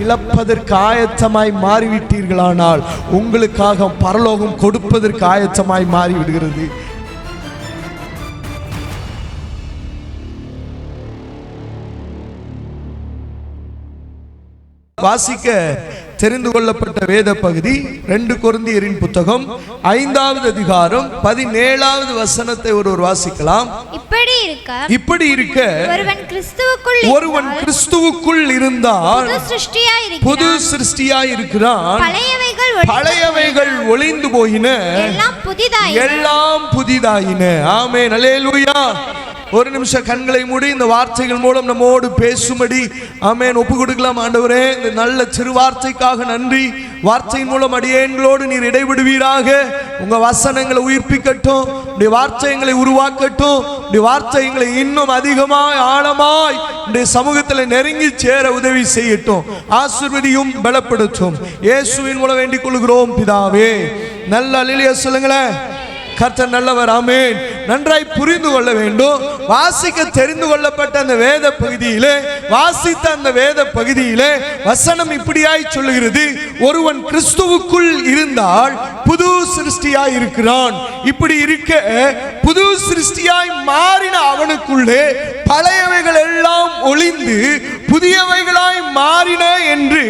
இழப்பதற்கு ஆயத்தமாய் மாறிவிட்டீர்களானால் உங்களுக்காக பரலோகம் கொடுப்பதற்கு ஆயத்தமாய் மாறிவிடுகிறது. வாசிக்க தெரிந்து கொள்ளப்பட்ட வேத பகுதி 2 கொரிந்தியரின் புத்தகம் 5வது அதிகாரம் 17வது வசனத்தை ஒருவர் வாசிக்கலாம். இப்படி இருக்க ஒருவன் கிறிஸ்துவுக்குள் இருந்தால் புது சிருஷ்டியாய் இருக்கிறான், பழையவைகள் ஒளிந்து போயின, எல்லாம் புதிதாயின. ஆமென், அல்லேலூயா. ஒரு நிமிஷம் கண்களை மூடி இந்த வார்த்தைகள் மூலம் நம்மோடு பேசும்படி ஆமென் ஒப்பு கொடுக்கலாம். ஆண்டவரே, இந்த நல்ல சிறு வார்த்தைக்காக நன்றி. வார்த்தையின் மூலம் அடியேன்களோடு நீர் இடைவிடுவீராக. உங்க வசனங்களை உயிர்ப்பிக்கட்டும், உடைய வார்த்தைகளை உருவாக்கட்டும், உடைய வார்த்தைகளை இன்னும் அதிகமாய் ஆழமாய் உடைய சமூகத்தில் நெருங்கி சேர உதவி செய்யட்டும். ஆசீர்வதியும் பலப்படுத்தும். இயேசுவின் மூலம் வேண்டிக் கொள்கிறோம் பிதாவே. நல்ல அல்லேலூயா சொல்லுங்களேன். கர்த்தர் நல்லவர். ஆமென். நன்றாய் புரிந்து கொள்ள வேண்டும். வாசிக்க தெரிந்து கொள்ளப்பட்ட அந்த வேத பகுதியிலே, வாசித்த அந்த வேத பகுதியிலே வசனம் இப்படியாய் சொல்லுகிறது, ஒருவன் கிறிஸ்துவுக்குள் இருந்தால் புது சிருஷ்டியாய் இருக்கிறான். இப்படி இருக்க புது சிருஷ்டியாய் மாறின அவனுக்குள்ளே பழையவைகள் எல்லாம் ஒளிந்து புதியவைகளாய் மாறின என்று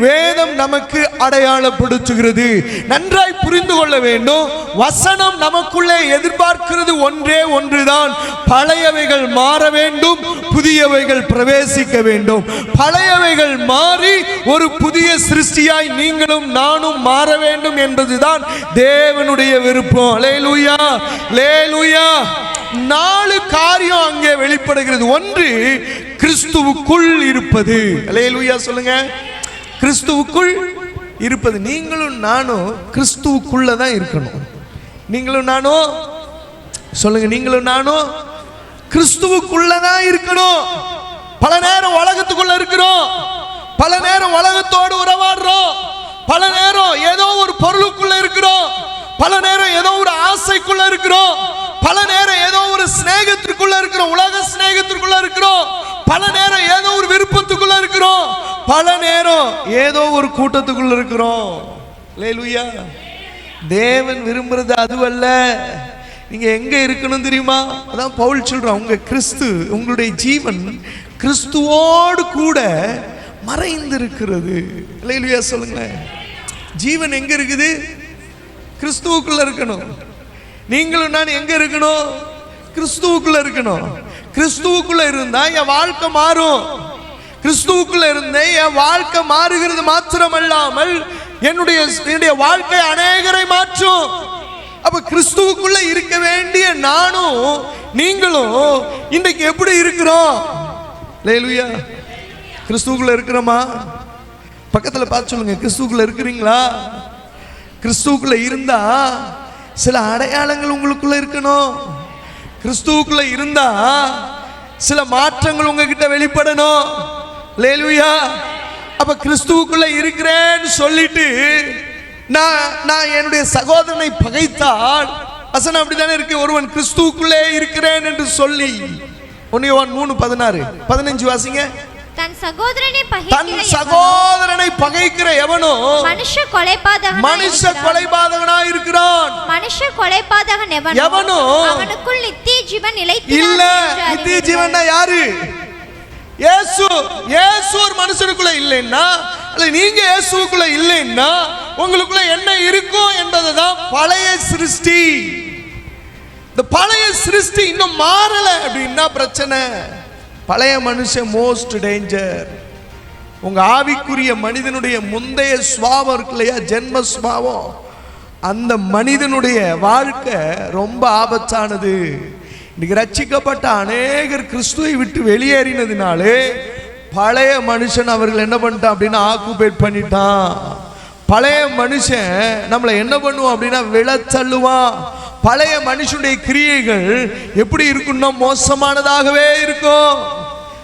வேதம் நமக்கு அடையாளப்படுத்துகிறது. நன்றாய் புரிந்து கொள்ள வேண்டும். வசனம் நமக்குள்ளே எதிர்பார்க்கிறது ஒன்றே ஒன்றுதான். பழையவைகள் மாற வேண்டும், புதியவைகள் பிரவேசிக்க வேண்டும். பழையவைகள் மாறி ஒரு புதிய சிருஷ்டியாய் நீங்களும் நானும் மாற வேண்டும் என்பதுதான் தேவனுடைய விருப்பம். அல்லேலூயா, அல்லேலூயா. 4 காரியம் அங்கே வெளிப்படுகிறது. ஒன்று, கிறிஸ்துவுக்குள் இருப்பது. அல்லேலூயா சொல்லுங்க. கிறிஸ்துவுக்குள் இருப்பது. நீங்களும் நானும் கிறிஸ்துவுக்குள்ள தான் இருக்கணும். நீங்களும் நானும் சொல்லுங்க, நீங்களும் நானும் கிறிஸ்துவுக்குள்ள தான் இருக்கணும். பல நேரம் உலகத்துக்குள்ள இருக்கிறோம், பல நேரம் உலகத்தோடு உறவாடுறோம், பல நேரம் ஏதோ ஒரு பொருளுக்குள்ள இருக்கிறோம், பல நேரம் ஏதோ ஒரு ஆசைக்குள்ள இருக்கிறோம், பல நேரம் ஏதோ ஒரு சிநேகத்திற்குள்ள இருக்கிறோம், உலக சிநேகத்திற்குள்ள இருக்கிறோம், பல நேரம் ஏதோ ஒரு விருப்பத்துக்குள்ள இருக்கிறோம், பல நேரம் ஏதோ ஒரு கூட்டத்துக்குள்ள இருக்கிறோம். அல்லேலூயா. தேவன் விரும்புறது அதுவல்ல. நீங்க எங்க இருக்கணும் தெரியுமா? அதான் பவுல் சொல்றான், உங்க கிறிஸ்து, உங்களுடைய ஜீவன் கிறிஸ்துவோடு கூட மறைந்திருக்கிறது. அல்லேலூயா சொல்லுங்க. ஜீவன் எங்க இருக்குது? கிறிஸ்துவுக்குள்ள இருக்கணும். நீங்களும் நான் எங்க இருக்கணும்? கிறிஸ்துவுக்குள்ள இருக்கணும். கிறிஸ்துவுக்குள்ள இருந்தா என் வாழ்க்கை மாறும். கிறிஸ்துவுக்குள்ள இருந்தே என் வாழ்க்கை மாறுகிறது மாத்திரமல்லாமல் என்னுடைய வாழ்க்கை அநேகரை மாற்றும். அப்ப கிறிஸ்துவுக்குள்ள இருக்க வேண்டிய நானும் நீங்களும் இன்றைக்கு எப்படி இருக்கிறோம்? அல்லேலூயா. கிறிஸ்துவுக்குள்ள இருக்கிறோமா? பக்கத்துல பார்த்து சொல்லுங்க, கிறிஸ்துவுக்குள்ள இருக்கிறீங்களா? கிறிஸ்துவுக்குள்ள இருந்தா சில அடையாளங்கள் உங்களுக்குள்ள இருக்கணும். கிறிஸ்துவுக்குள்ள இருந்தா சில மாற்றங்கள் உங்ககிட்ட வெளிப்படணும். அல்லேலூயா. அப்ப கிறிஸ்துவுக்குள்ள இருக்கிறேன்னு சொல்லிட்டு நான் என்னுடைய சகோதரனை பகைத்தால் வசனம் அப்படித்தானே இருக்கு. ஒருவன் கிறிஸ்துவுக்குள்ளே இருக்கிறேன் என்று சொல்லி 1 யோவான் 3:16-15 வாசிங்க. தன் சகோதரனை பகைக்கிற எவனோ மனுஷ கொலைபாதகனாய் இருக்கிறான். மனுஷ கொலைபாதகன் எவனோ அவனுக்குள் நித்திய ஜீவன் இல்ல. நித்திய ஜீவன்னா யாரு? இயேசு. இயேசு ஒரு மனுஷனுக்குள்ள இல்லைன்னா, அல்ல நீங்க இயேசுக்குள்ள இல்லைன்னா உங்களுக்குள்ள என்ன இருக்கும் என்பதுதான் பழைய சிருஷ்டி. இந்த பழைய சிருஷ்டி இன்னும் மாறல அப்படின்னா பிரச்சனை. பழைய மனுஷன் மோஸ்ட் டேஞ்சர். உங்க ஆவிக்குரிய மனிதனுடைய முந்தைய சுபாவம் இருக்கு இல்லையா, ஜென்ம சுபாவம், அந்த மனிதனுடைய வாழ்க்கை ரொம்ப ஆபத்தானது. இன்னைக்கு ரட்சிக்கப்பட்ட அநேகர் கிறிஸ்துவை விட்டு வெளியேறினதுனாலே பழைய மனுஷன் அவர்கள் என்ன பண்ணிட்டான் அப்படின்னா ஆக்குபேட் பண்ணிட்டான். பழைய மனுஷன் நம்மளை என்ன பண்ணுவான் அப்படின்னா விழத்தள்ளுவான். பழைய மனுஷனுடைய கிரியைகள் எப்படி இருக்குன்னா மோசமானதாகவே இருக்கும்.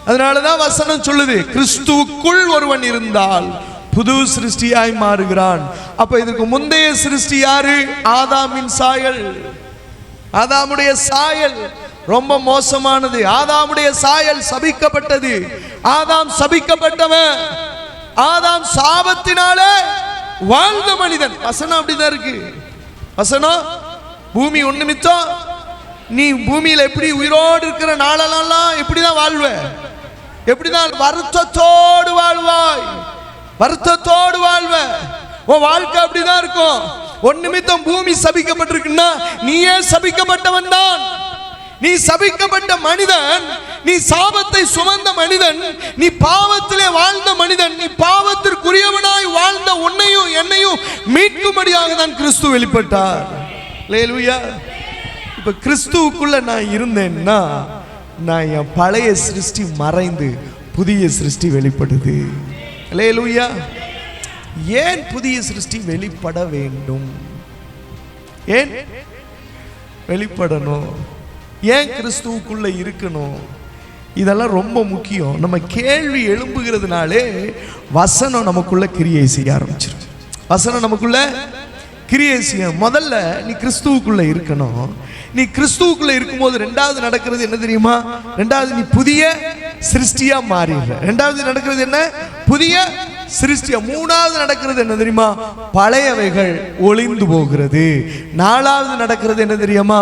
அதனாலதான் வசனம் சொல்லுது, கிறிஸ்துவுக்குள் ஒருவன் இருந்தால் புது சிருஷ்டியாய் மாறுகிறான். அப்ப இதுக்கு முந்தைய சிருஷ்டி யாரு? ஆதாமின் சாயல். ஆதாமுடைய சாயல் ரொம்ப மோசமானது. ஆதாமுடைய சாயல் சபிக்கப்பட்டது. ஆதாம் சபிக்கப்பட்டவன். ஆதாம் சாபத்தினாலே வாழ்ந்த மனிதன். வசனம் அப்படிதான் இருக்கு. வசனம் பூமி ஒண்ணு மிச்சம். நீ பூமியில எப்படி உயிரோடு இருக்கிற நாளெல்லாம் எப்படிதான் வாழ்வ? எப்படிதான்? வருத்தத்தோடு வாழ்வாய், வருத்தத்தோடு வாழ்வ. உன் வாழ்க்கை அப்படிதான் இருக்கும். ஒன்னு நிமித்தம் பூமி சபிக்கப்பட்டிருக்குன்னா நீயே சபிக்கப்பட்டவன் தான். நீ சபிக்கப்பட்ட மனிதன், நீ சாபத்தை சுமந்த மனிதன், நீ பாவத்திலே வாழ்ந்த மனிதன், நீ பாவத்திற்குரியவனாய் வாழ்ந்த உன்னையும் என்னையும் மீட்கும்படியாக தான் கிறிஸ்து வெளிப்பட்டார். அல்லேலூயா. இப்ப கிறிஸ்துவுக்குள்ள நான் இருந்தேன்னா நான் என் பழைய சிருஷ்டி மறைந்து புதிய சிருஷ்டி வெளிப்படுது. அல்லேலூயா. ஏன் புதிய சிருஷ்டி வெளிப்பட வேண்டும்? ஏன் வெளிப்படணும்? ஏன் கிறிஸ்துவுக்குள்ள இருக்கணும்? இதெல்லாம் ரொம்ப முக்கியம். நம்ம கேள்வி எழும்புகிறதுனாலே வசனம் நமக்குள்ள கிரியை செய்ய ஆரம்பிச்சிடும். வசனம் நமக்குள்ள கிரியை செய்ய. முதல்ல நீ கிறிஸ்துவுக்குள்ள இருக்கணும். நீ கிறிஸ்துவுக்குள்ள இருக்கும்போது ரெண்டாவது நடக்கிறது என்ன தெரியுமா? ரெண்டாவது நீ புதிய சிருஷ்டியா மாறிடுற. ரெண்டாவது நடக்கிறது என்ன? புதிய சிருஷ்டியா. மூணாவது நடக்கிறது என்ன தெரியுமா? பழையவைகள் ஒளிந்து போகிறது. நாலாவது நடக்கிறது என்ன தெரியுமா?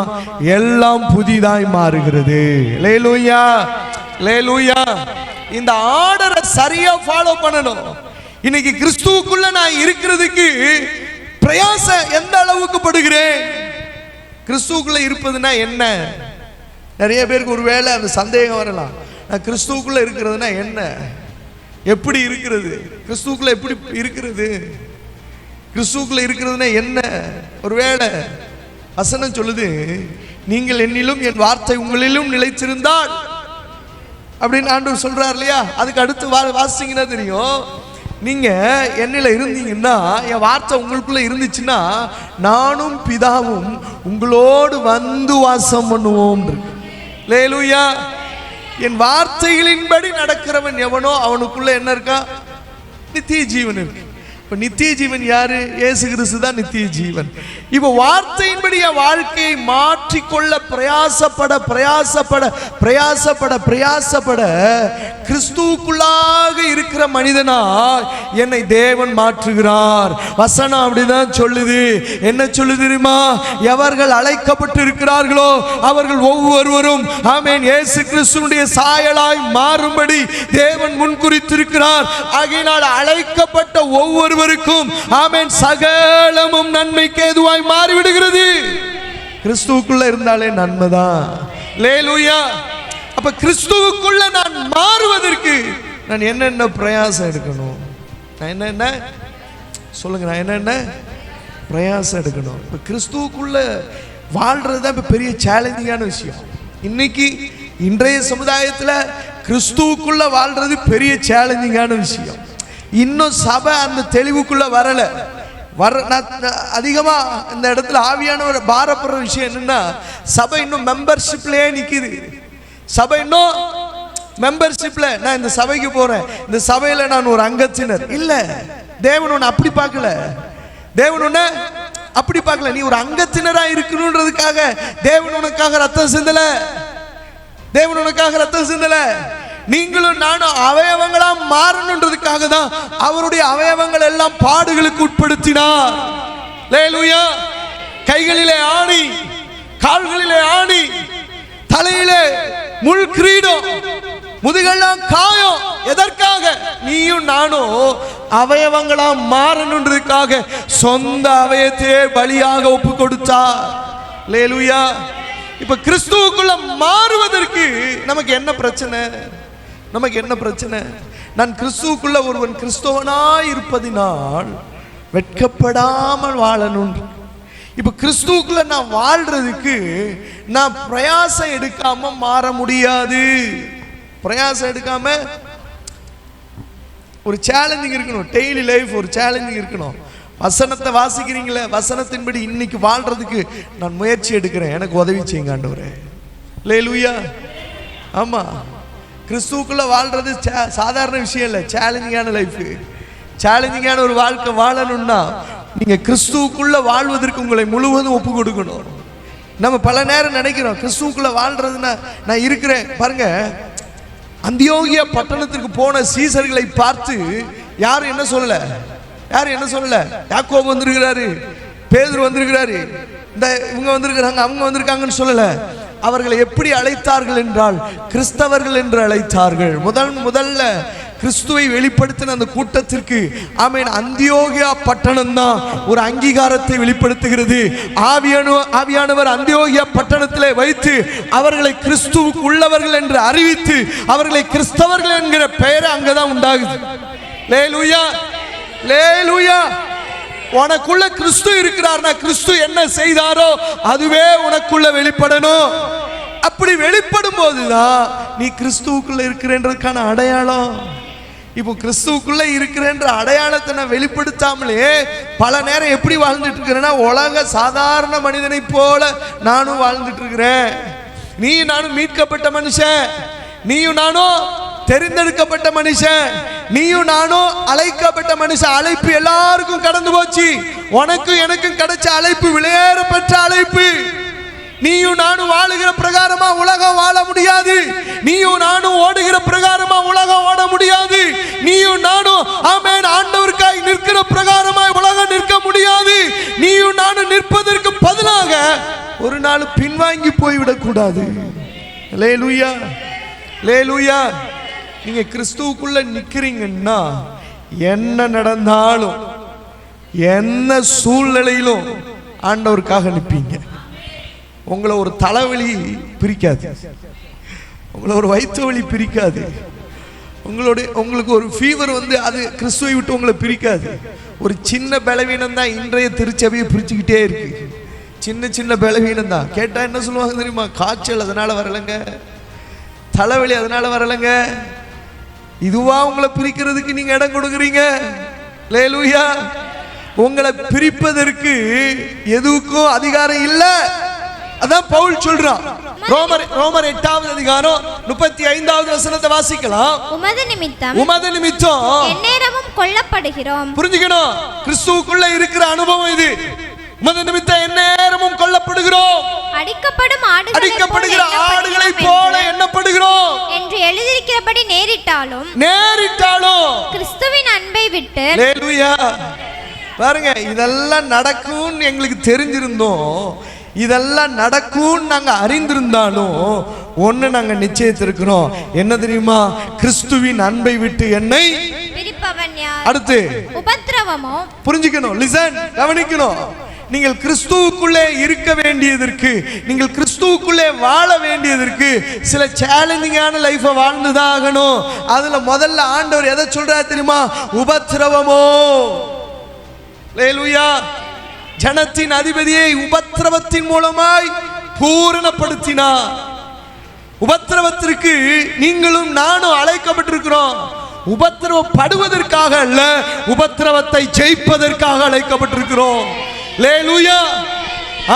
எல்லாம் புதிதாய் மாறுகிறது. அல்லேலூயா, அல்லேலூயா. இந்த ஆர்டரை சரியா ஃபாலோ பண்ணணும். இன்னைக்கு கிறிஸ்துவுக்குள்ள நான் இருக்கிறதுக்கு பிரயாசம் எந்த அளவுக்கு படுகிறேன்? கிறிஸ்துவுக்குள்ள இருப்பதுன்னா என்ன? நிறைய பேருக்கு ஒருவேளை அந்த சந்தேகம் வரலாம். நான் கிறிஸ்துவுக்குள்ள இருக்கிறதுனா என்ன? எப்படி இருக்கிறது? கிறிஸ்துவுக்குள்ள எப்படி இருக்கிறது? கிறிஸ்துவுக்குள்ள இருக்கிறதுனா என்ன? ஒருவேளை வசனம் சொல்லுது, நீங்கள் என்னிலும் என் வார்த்தை உங்களிலும் நிலைத்திருந்தால் அப்படின்னு ஆண்டவர் சொல்றார் இல்லையா? அதுக்கு அடுத்து வாசிங்கன்னா தெரியும். நீங்க என்னில இருந்தீங்கன்னா, என் வார்த்தை உங்களுக்குள்ள இருந்துச்சுன்னா நானும் பிதாவும் உங்களோடு வந்து வாசம் பண்ணுவோம். அல்லேலூயா. என் வார்த்தைகளின்படி நடக்கிறவன் எவனோ அவனுக்குள்ள என்ன இருக்கா? நித்திய ஜீவன் இருக்கு. இப்ப நித்திய ஜீவன் யாரு? இயேசு கிறிஸ்து தான் நித்திய ஜீவன். இப்ப வார்த்தையின்படி என் வாழ்க்கையை மாற்றிக்கொள்ள பிரயாசப்பட பிரயாசப்பட பிரயாசப்பட பிரயாசப்பட கிறிஸ்துவுக்குள்ளாக இருக்கிற மனிதனா என்னை தேவன் மாற்றுகிறார். வசனம் அப்படிதான் சொல்லுது. என்ன சொல்லுது தெரியுமா? எவர்கள் அழைக்கப்பட்டு இருக்கிறார்களோ அவர்கள் ஒவ்வொருவரும் ஆமென் இயேசு கிறிஸ்துவுடைய சாயலாய் மாறும்படி தேவன் முன்குறித்திருக்கிறார். ஆகையினால் அழைக்கப்பட்ட ஒவ்வொரு ஆமென் சகலமும் நன்மைக்கு ஏதுவாய் மாறிவிடுகிறது. கிறிஸ்துவுக்குள்ள இருந்தாலே நன்மைதான். அல்லேலூயா. அப்ப கிறிஸ்துவுக்குள்ள நான் மாறுவதற்கு நான் என்னென்ன பிரயாசம் எடுக்கணும்? நான் என்னென்ன சொல்லுங்க, நான் என்னென்ன பிரயாசம் எடுக்கணும்? இப்ப கிறிஸ்துவுக்குள்ள வாழ்றதுதான் இப்ப பெரிய சேலஞ்சிங்கான விஷயம். இன்னைக்கு இன்றைய சமுதாயத்துல கிறிஸ்துவுக்குள்ள வாழ்றது பெரிய சேலஞ்சிங்கான விஷயம். இன்னும் சபை அந்த தெளிவுக்குள்ள வரல. அதிகமா இந்த இடத்துல ஆவியானவர் பாரப்படுற விஷயம் என்னன்னா, சபை இன்னும் மெம்பர்ஷிப்லயே நிக்குது. சபை இன்னும் மெம்பர்ஷிப்ல, நான் இந்த சபைக்கு போறேன், இந்த சபையில நான் ஒரு அங்கத்தினர் இல்ல. தேவன் உன்னை அப்படி பார்க்கல. தேவன் உன்னை அப்படி பார்க்கல. நீ ஒரு அங்கத்தினரா இருக்கணும்ன்றதுக்காக தேவன் உனக்காக ரத்தம் சிந்தல. தேவன் உனக்காக ரத்தம் சிந்தல. நீங்களும் நானும் அவயவங்களா மாறணுன்றதுக்காக தான் அவருடைய அவயவங்கள் எல்லாம் பாடுகளுக்கு உட்படுத்தினார். அல்லேலூயா. கைகளிலே ஆணி, கால்களிலே ஆணி, தலையிலே முள் கிரீடம், முதுகெல்லாம் காயம். எதற்காக? நீயும் நானும் அவயவங்களா மாறணுன்றதுக்காக சொந்த அவயத்தையே பலியாக ஒப்பு கொடுத்தார். அல்லேலூயா. இப்ப கிறிஸ்துவுக்குள்ள மாறுவதற்கு நமக்கு என்ன பிரச்சனை? நமக்கு என்ன பிரச்சனை? நான் கிறிஸ்துவுக்குள்ள ஒருவன் கிறிஸ்தவனாய் இருப்பதினால் வெட்கப்படாமல் வாழணும். இப்ப கிறிஸ்துவுக்குள்ள நான் வாழ்றதுக்கு நான் பிரயாசம் எடுக்காம மாற முடியாது. பிரயாசம் எடுக்காம ஒரு சேலஞ்சிங் இருக்கணும். டெய்லி லைஃப் ஒரு சேலஞ்சிங் இருக்கணும். வசனத்தை வாசிக்கிறீங்களே, வசனத்தின்படி இன்னைக்கு வாழ்றதுக்கு நான் முயற்சி எடுக்கிறேன், எனக்கு உதவி செய்யுங்க ஆண்டவரே. அல்லேலூயா. ஆமா, கிறிஸ்துவுக்குள்ள வாழ்றது சாதாரண விஷயம் இல்லை, சேலஞ்சிங்கான லைஃப். சேலஞ்சிங்கான ஒரு வாழ்க்கை வாழணும்னா நீங்க கிறிஸ்துவுக்குள்ள வாழ்வதற்கு உங்களை முழுவதும் ஒப்பு கொடுக்கணும். நம்ம பல நேரம் நினைக்கிறோம் கிறிஸ்துவுக்குள்ள வாழ்றதுன்னா நான் இருக்கிறேன். பாருங்க, அந்தியோகியா பட்டணத்திற்கு போன சீசர்களை பார்த்து யாரும் என்ன சொல்லல, யாரும் என்ன சொல்லல. யாக்கோபு வந்திருக்கிறாரு, பேதுரு வந்திருக்கிறாரு, இந்த இவங்க வந்திருக்கிறாங்க, அவங்க வந்திருக்காங்கன்னு சொல்லல. அவர்களை எப்படி அழைத்தார்கள் என்றால் கிறிஸ்தவர்கள் என்று அழைத்தார்கள். முதல்ல கிறிஸ்துவை வெளிப்படுத்தின அந்த கூட்டத்திற்கு ஆமென் அந்தியோகியா பட்டணம் தான் ஒரு அங்கீகாரத்தை வெளிப்படுத்துகிறது. ஆவியானவர் அந்தியோகியா பட்டணத்திலே வைத்து அவர்களை கிறிஸ்துவுக்கு உள்ளவர்கள் என்று அறிவித்து அவர்களை கிறிஸ்தவர்கள் என்கிற பெயர் அங்கதான் உண்டாகுது. லேலூயா, லேலூயா. உனக்குள்ள கிறிஸ்து இருக்கிறார்னா கிறிஸ்து என்ன செய்தாரோ அதுவே உனக்குள்ள வெளிப்படணும். அப்படி வெளிப்படும் போதுதான் நீ கிறிஸ்துவுக்குள்ள இருக்கிறன்றதுக்கான அடையாளம். இப்போ கிறிஸ்துவுக்குள்ள இருக்கிறன்ற அடையாளத்தை நான் வெளிப்படுத்தாமலே பல நேரம் எப்படி வாழ்ந்துட்டு இருக்கிறேன்னா உலக சாதாரண மனிதனை போல நானும் வாழ்ந்துட்டு இருக்கிறேன். நீ நானும் மீட்கப்பட்ட மனுஷன், நீயும் நானும் தெரிந்தெடுக்கப்பட்ட மனுஷன், நீயும் நானும் அழைக்கப்பட்ட மனுஷன். அழைப்பு எல்லாருக்கும் கடந்து போச்சு. உனக்கும் எனக்கும் கிடைச்ச அழைப்பு விளையாட பெற்ற அழைப்பு. நீயும் நானும் வாழுகிற பிரகாரமா உலகம் வாழ முடியாது. நீயும் நானும் ஓடுகிற பிரகாரமா உலகம் ஓட முடியாது. நீயும் நானும் ஆமென் ஆண்டவருக்காய் நிற்கிற பிரகாரமாய் உலகம் நிற்க முடியாது. நீயும் நானும் நிற்பதற்கு பதிலாக ஒரு நாள் பின்வாங்கி போய்விடக் கூடாது. அல்லேலூயா, அல்லேலூயா. நீங்க கிறிஸ்துவுக்குள்ள நிக்கிறீங்கன்னா என்ன நடந்தாலும் என்ன சூழ்நிலையிலும் ஆண்டவருக்காக நிற்பீங்க. உங்களை ஒரு தலைவலி பிரிக்காது, உங்களை ஒரு வயிற்று வலி பிரிக்காது, உங்களுக்கு ஒரு ஃபீவர் வந்து அது கிறிஸ்துவை விட்டு உங்களை பிரிக்காது. ஒரு சின்ன பலவீனம் தான் இன்றைய திருச்சபையை பிரிச்சுக்கிட்டே இருக்கு. சின்ன சின்ன பலவீனம் தான். கேட்டா என்ன சொல்லுவாங்க தெரியுமா? காய்ச்சல் அதனால வரலைங்க, தலைவலி அதனால வரலைங்க. இதுவா உங்களை பிரிக்கிறதுக்கு நீங்க இடம் கொடுக்குறீங்க? அல்லேலூயா. உங்களை பிரிப்பதற்கு எதுக்கும் அதிகாரம் இல்லை. அதான் பவுல் சொல்றான். ரோமர் 8வது அதிகாரம் 35வது வசனத்தை வாசிக்கலாம். உமது நிமித்தம் எந்நேரமும் கொல்லப்படுகிறோம். புரிஞ்சுக்கணும், கிறிஸ்துவுக்குள்ள இருக்கிற அனுபவம் இது. உமது நிமித்தம் எந்நேரமும் கொல்லப்படுகிறோம், அடிக்கப்படுகிற ஆடுகளை போல எண்ணப்படுகிறோம் என்று எழுதியிருக்கிறபடி நேரிட்டாலும் கிறிஸ்துவின் அன்பை விட்டு. அல்லேலூயா. பாருங்க, இதெல்லாம் நடக்கும்னு எங்களுக்கு தெரிஞ்சிருந்தோம், இதெல்லாம் நடக்கும் நாங்க அறிந்திருந்தாலும் ஒண்ணு நாங்க நிச்சயத்திருக்கிறோம். என்ன தெரியுமா? கிறிஸ்துவின் அன்பை விட்டு என்னை பிரிப்பவன் யார்? அடுத்து உபத்திரவமோ. புரிஞ்சுக்கணும், லிசன், கவனிக்கணும். நீங்கள் கிறிஸ்துவுக்குள்ளே இருக்க வேண்டியதற்கு, நீங்கள் கிறிஸ்துவுக்குள்ளே வாழ வேண்டியதற்கு சில சேலஞ்சிங்கான லைஃபை வாழ்ந்துதான் ஆகணும். அதுல முதல்ல ஆண்டவர் எதை சொல்றாரு தெரியுமா? உபத்திரவமோ. அல்லேலூயா. ஜனத்தின் அதிபதியை உபத்திரவத்தின் மூலமாய் பூரணப்படுத்தினார். உபத்திரவத்திற்கு நீங்களும் நானும் அழைக்கப்பட்டிருக்கிறோம். உபத்திரவப்படுவதற்காக அல்ல, உபத்திரவத்தை ஜெயிப்பதற்காக அழைக்கப்பட்டிருக்கிறோம். அல்லேலூயா.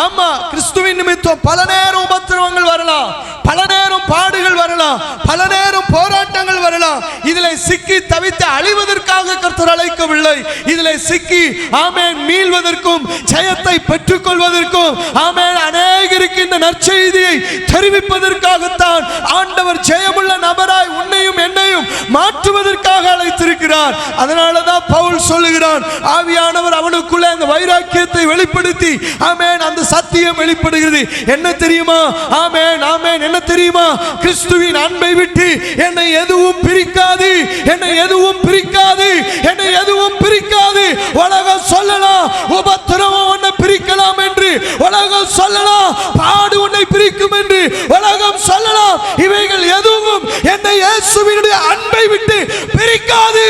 ஆமா, கிறிஸ்துவின் நிமித்தம் பல நேரம் உபத்திரவங்கள் வரலாம், பல நேரம் பாடுகள் வரலாம், பல நேரம் போராட்டங்கள் வரலாம். இதில் சிக்கி தவித்து அழிவதற்காக கர்த்தர் அழைக்கவில்லை. இதில் சிக்கி ஆமென் மீள்வதற்கும் ஜெயத்தை பெற்றுக் கொள்வதற்கும் ஆமென் அநேகருக்கு இந்த நற்செய்தியை தெரிவிப்பதற்காகத்தான் ஆண்டவர் ஜெயமுள்ள நபராய் உன்னையும் என்னையும் மாற்றுவதற்காக அழைத்திருக்கிறார். அதனாலதான் பவுல் சொல்லுகிறான், ஆவியானவர் அவனுக்குள்ளே அந்த வைராக்கியத்தை வெளிப்படுத்தி ஆமென் அந்த சத்தியம் வெளிப்படுகிறது. என்ன தெரியுமா? ஆமென், ஆமென். என்ன தெரியுமா? கிறிஸ்துவின் அன்பை விட்டு என்னை எதுவும் பிரிக்காது, என்னை எதுவும் பிரிக்காது, என்னை எதுவும் பிரிக்காது. உலகம் சொல்லலாம் உபத்திரவம் உன்னை பிரிக்கலாம் என்று, உலகம் சொல்லலாம் பாடு உன்னை பிரிக்கும் என்று, உலகம் சொல்லலாம். இவைகள் எதுவும் என்னை இயேசுவினுடைய அன்பை விட்டு பிரிக்காது.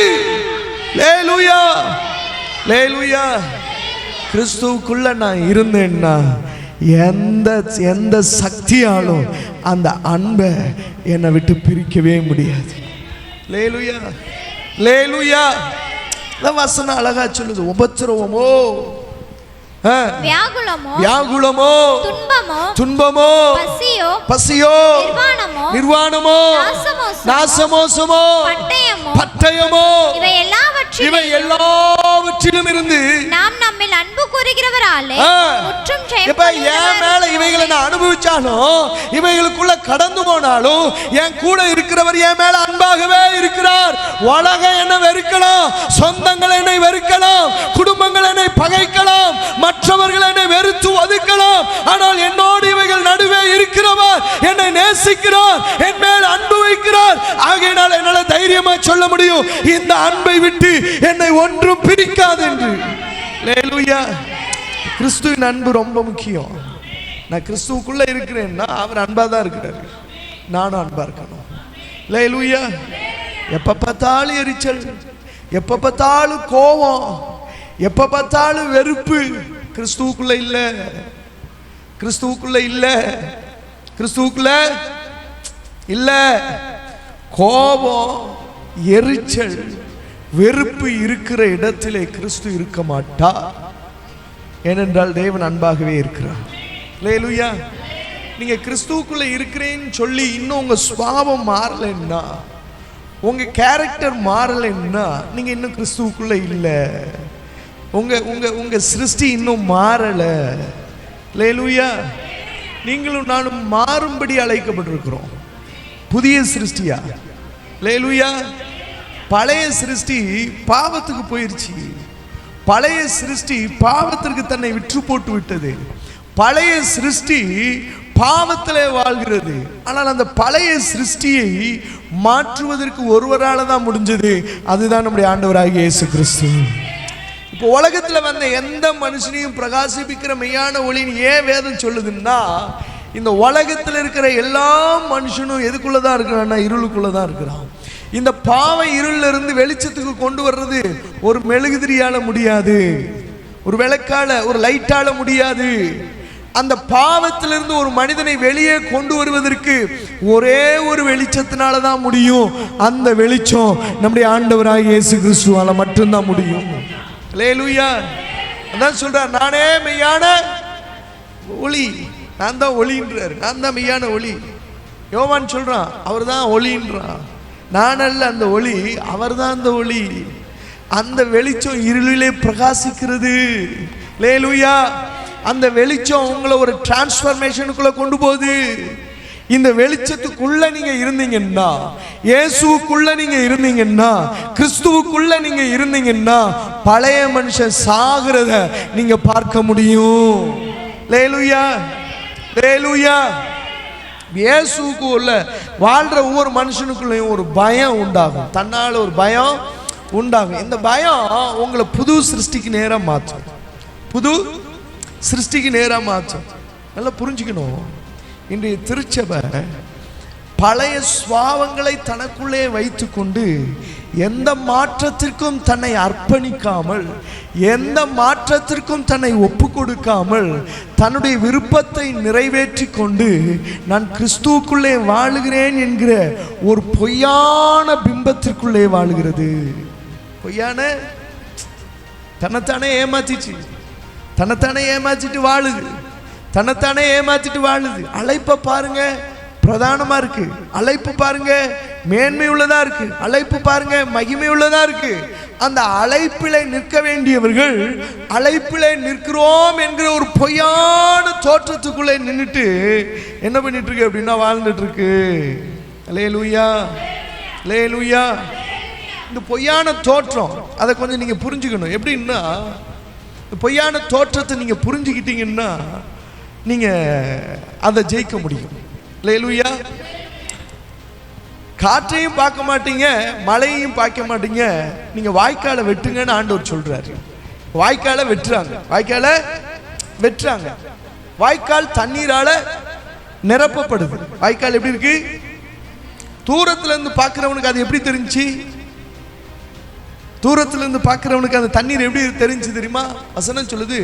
அல்லேலூயா, அல்லேலூயா. கிறிஸ்துவுக்குள்ள நான் இருந்தேன்னா எந்த சக்தியாலும் அந்த அன்பை என்னை விட்டு பிரிக்கவே முடியாது. அல்லேலூயா, அல்லேலூயா. வசனம் அழகா சொல்லுது. உபத்திரவமோ, வியாகுலமோ, துன்பமோ, பசியோ, நிர்வாணமோ, நாசமோசமோ, பட்டயமோ, இவை எல்லாவற்றிலும் இருந்து நாம் நம்மில் அன்பு கூறுகிறவராலே முற்றும் இப்ப என் மேல இவைகளை நான் அனுபவிச்சாலும் இவைகளுக்குள்ள கடந்து போனாலும் என் கூட இருக்கிறவர் என் மேல அன்பாகவே இருக்கிறார். உலகம் என்ன வெறுக்கலாம், சொந்தங்கள் என்னை வெறுக்கலாம், குடும்பங்கள் என்னை பகைக்கலாம், மற்றவர்கள் என்னை வெறுத்து ஒதுக்கலாம், ஆனால் என்னோடு இவைகள் நடுவே இருக்கிறவர் என்னை நேசிக்கிறார், என் மேல் அன்பு வைக்கிறார். ஆகையினால் என்னால் தைரியமா சொல்ல முடியும், இந்த அன்பை விட்டு என்னை ஒன்றும் பிரிக்காது என்று. அல்லேலூயா. கிறிஸ்துவின் அன்பு ரொம்ப முக்கியம். நான் கிறிஸ்துவுக்குள்ள இருக்கிறேன்னா அவர் அன்பா தான் இருக்கிறாரு, நானும் அன்பா இருக்கணும். அல்லேலூயா. எப்ப பார்த்தாலும் எரிச்சல், எப்ப பார்த்தாலும் கோபம், எப்ப பார்த்தாலும் வெறுப்பு கிறிஸ்துவுக்குள்ள இல்ல, கிறிஸ்துவுக்குள்ள இல்ல, கிறிஸ்துவுக்குள்ள இல்ல. கோபம், எரிச்சல், வெறுப்பு இருக்கிற இடத்திலே கிறிஸ்து இருக்க மாட்டார். ஏனென்றால் தேவன் அன்பாகவே இருக்கிறார். அல்லேலூயா. நீங்க கிறிஸ்துவுக்குள்ள இருக்கிறேன்னு சொல்லி இன்னும் உங்க சுபாவம் மாறலைன்னா, உங்க கேரக்டர் மாறலைன்னா நீங்க இன்னும் கிறிஸ்துவுக்குள்ள இல்ல. உங்க உங்க உங்க சிருஷ்டி இன்னும் மாறல. அல்லேலூயா. நீங்களும் நானும் மாறும்படி அழைக்கப்பட்டிருக்கிறோம், புதிய சிருஷ்டியா. அல்லேலூயா. பழைய சிருஷ்டி பாவத்துக்கு போயிருச்சு, பழைய சிருஷ்டி பாவத்திற்கு தன்னை விற்று போட்டு விட்டது, பழைய சிருஷ்டி பாவத்திலே வாழ்கிறது. ஆனால் அந்த பழைய சிருஷ்டியை மாற்றுவதற்கு ஒருவரால தான் முடிஞ்சது, அதுதான் நம்முடைய ஆண்டவராகிய இயேசு கிறிஸ்து. இப்போ உலகத்துல வந்த எந்த மனுஷனையும் பிரகாசிப்பிக்கிற மெய்யான ஒளின்னு ஏன் வேதம் சொல்லுதுன்னா, இந்த உலகத்தில் இருக்கிற எல்லா மனுஷனும் எதுக்குள்ளதான் இருக்கிறான்னா இருளுக்குள்ளதான் இருக்கிறான். இந்த பாவ இருள்ல இருந்து வெளிச்சத்துக்கு கொண்டு வர்றது ஒரு மெழுகுதிரியால முடியாது, ஒரு விளக்கால ஒரு லைட்டால முடியாது. அந்த பாவத்திலிருந்து ஒரு மனிதனை வெளியே கொண்டு வருவதற்கு ஒரே ஒரு வெளிச்சத்தினால தான் முடியும். அந்த வெளிச்சம் நம்முடைய ஆண்டவராகிய இயேசு கிறிஸ்துவால மட்டும்தான் முடியும். அல்லேலூயா. அதான் சொல்றார், நானே மெய்யான ஒளி, நான் தான் ஒளின்றார், நான் தான் மெய்யான ஒளி. யோவான் சொல்றான், அவர் தான் ஒளின்றான். நான் அல்ல அந்த ஒளி, அவர் தான் அந்த ஒளி. அந்த வெளிச்சம் இருளிலே பிரகாசிக்கிறது. அல்லேலூயா. அந்த வெளிச்சம் உங்களை ஒரு டிரான்ஸ்ஃபர்மேஷனுக்குள்ள கொண்டு போகுது. இந்த வெளிச்சத்துக்குள்ள நீங்க இருந்தீங்கன்னா, இயேசுவுக்குள்ள நீங்க இருந்தீங்கன்னா, கிறிஸ்துவுக்குள்ள நீங்க இருந்தீங்கன்னா, பழைய மனுஷன் சாகிறத நீங்க பார்க்க முடியும். அல்லேலூயா. அல்லேலூயா. இயேசுவுக்கு உள்ள வாழ்ற ஒவ்வொரு மனுஷனுக்குள்ளேயும் ஒரு பயம் உண்டாகும், தன்னால ஒரு பயம் உண்டாகும். இந்த பயம் உங்களை புது சிருஷ்டிக்கு நேரா மாற்றும், புது சிருஷ்டிக்கு நேரா மாற்றும். நல்லா புரிஞ்சுக்கணும், இன்றைய திருச்சபை பழைய சுவாவங்களை தனக்குள்ளே வைத்து கொண்டு எந்த மாற்றத்திற்கும் தன்னை அர்ப்பணிக்காமல், எந்த மாற்றத்திற்கும் தன்னை ஒப்பு கொடுக்காமல், தன்னுடைய விருப்பத்தை நிறைவேற்றி கொண்டு நான் கிறிஸ்துவுக்குள்ளே வாழுகிறேன் என்கிற ஒரு பொய்யான பிம்பத்திற்குள்ளே வாழுகிறது. பொய்யான தன்னைத்தானே ஏமாத்திச்சு, தன்னைத்தானே ஏமாத்திட்டு வாழுது, தன்னைத்தானே ஏமாத்திட்டு வாழுது. அழைப்பை பாருங்க, பிரதானமா இருக்கு. அழைப்பு பாருங்க, மேன்மை உள்ளதா இருக்கு. அழைப்பு பாருங்க, மகிமை உள்ளதா இருக்கு. அந்த அழைப்பிலே நிற்க வேண்டியவர்கள் அழைப்பிலே நிற்கிறோம் என்கிற ஒரு பொய்யான தோற்றத்துக்குள்ளே நின்றுட்டு என்ன பண்ணிட்டு இருக்கு அப்படின்னா வாழ்ந்துட்டு இருக்கு. அல்லேலூயா. அல்லேலூயா. இந்த பொய்யான தோற்றம் அதை கொஞ்சம் நீங்க புரிஞ்சுக்கணும். எப்படின்னா, இந்த பொய்யான தோற்றத்தை நீங்க புரிஞ்சுக்கிட்டீங்கன்னா நீங்க அதை ஜெயிக்க முடியும். அல்லேலூயா. காற்றையும் பார்க்க மாட்டீங்க, மழையையும் பார்க்க மாட்டீங்க, நீங்க வாய்க்காலை வெட்டுங்கன்னு ஆண்டவர் சொல்றாரு. வாய்க்காலை வெட்டுறாங்க, வாய்க்காலை வெட்டுறாங்க. வாய்க்கால் தண்ணீரால நிரப்பப்படுது. வாய்க்கால் எப்படி இருக்கு? தூரத்துல இருந்து பார்க்கிறவனுக்கு அது எப்படி தெரிஞ்சு? தூரத்துல இருந்து பார்க்கிறவனுக்கு அந்த தண்ணீர் எப்படி தெரிஞ்சு தெரியுமா? வசனம் சொல்லுது,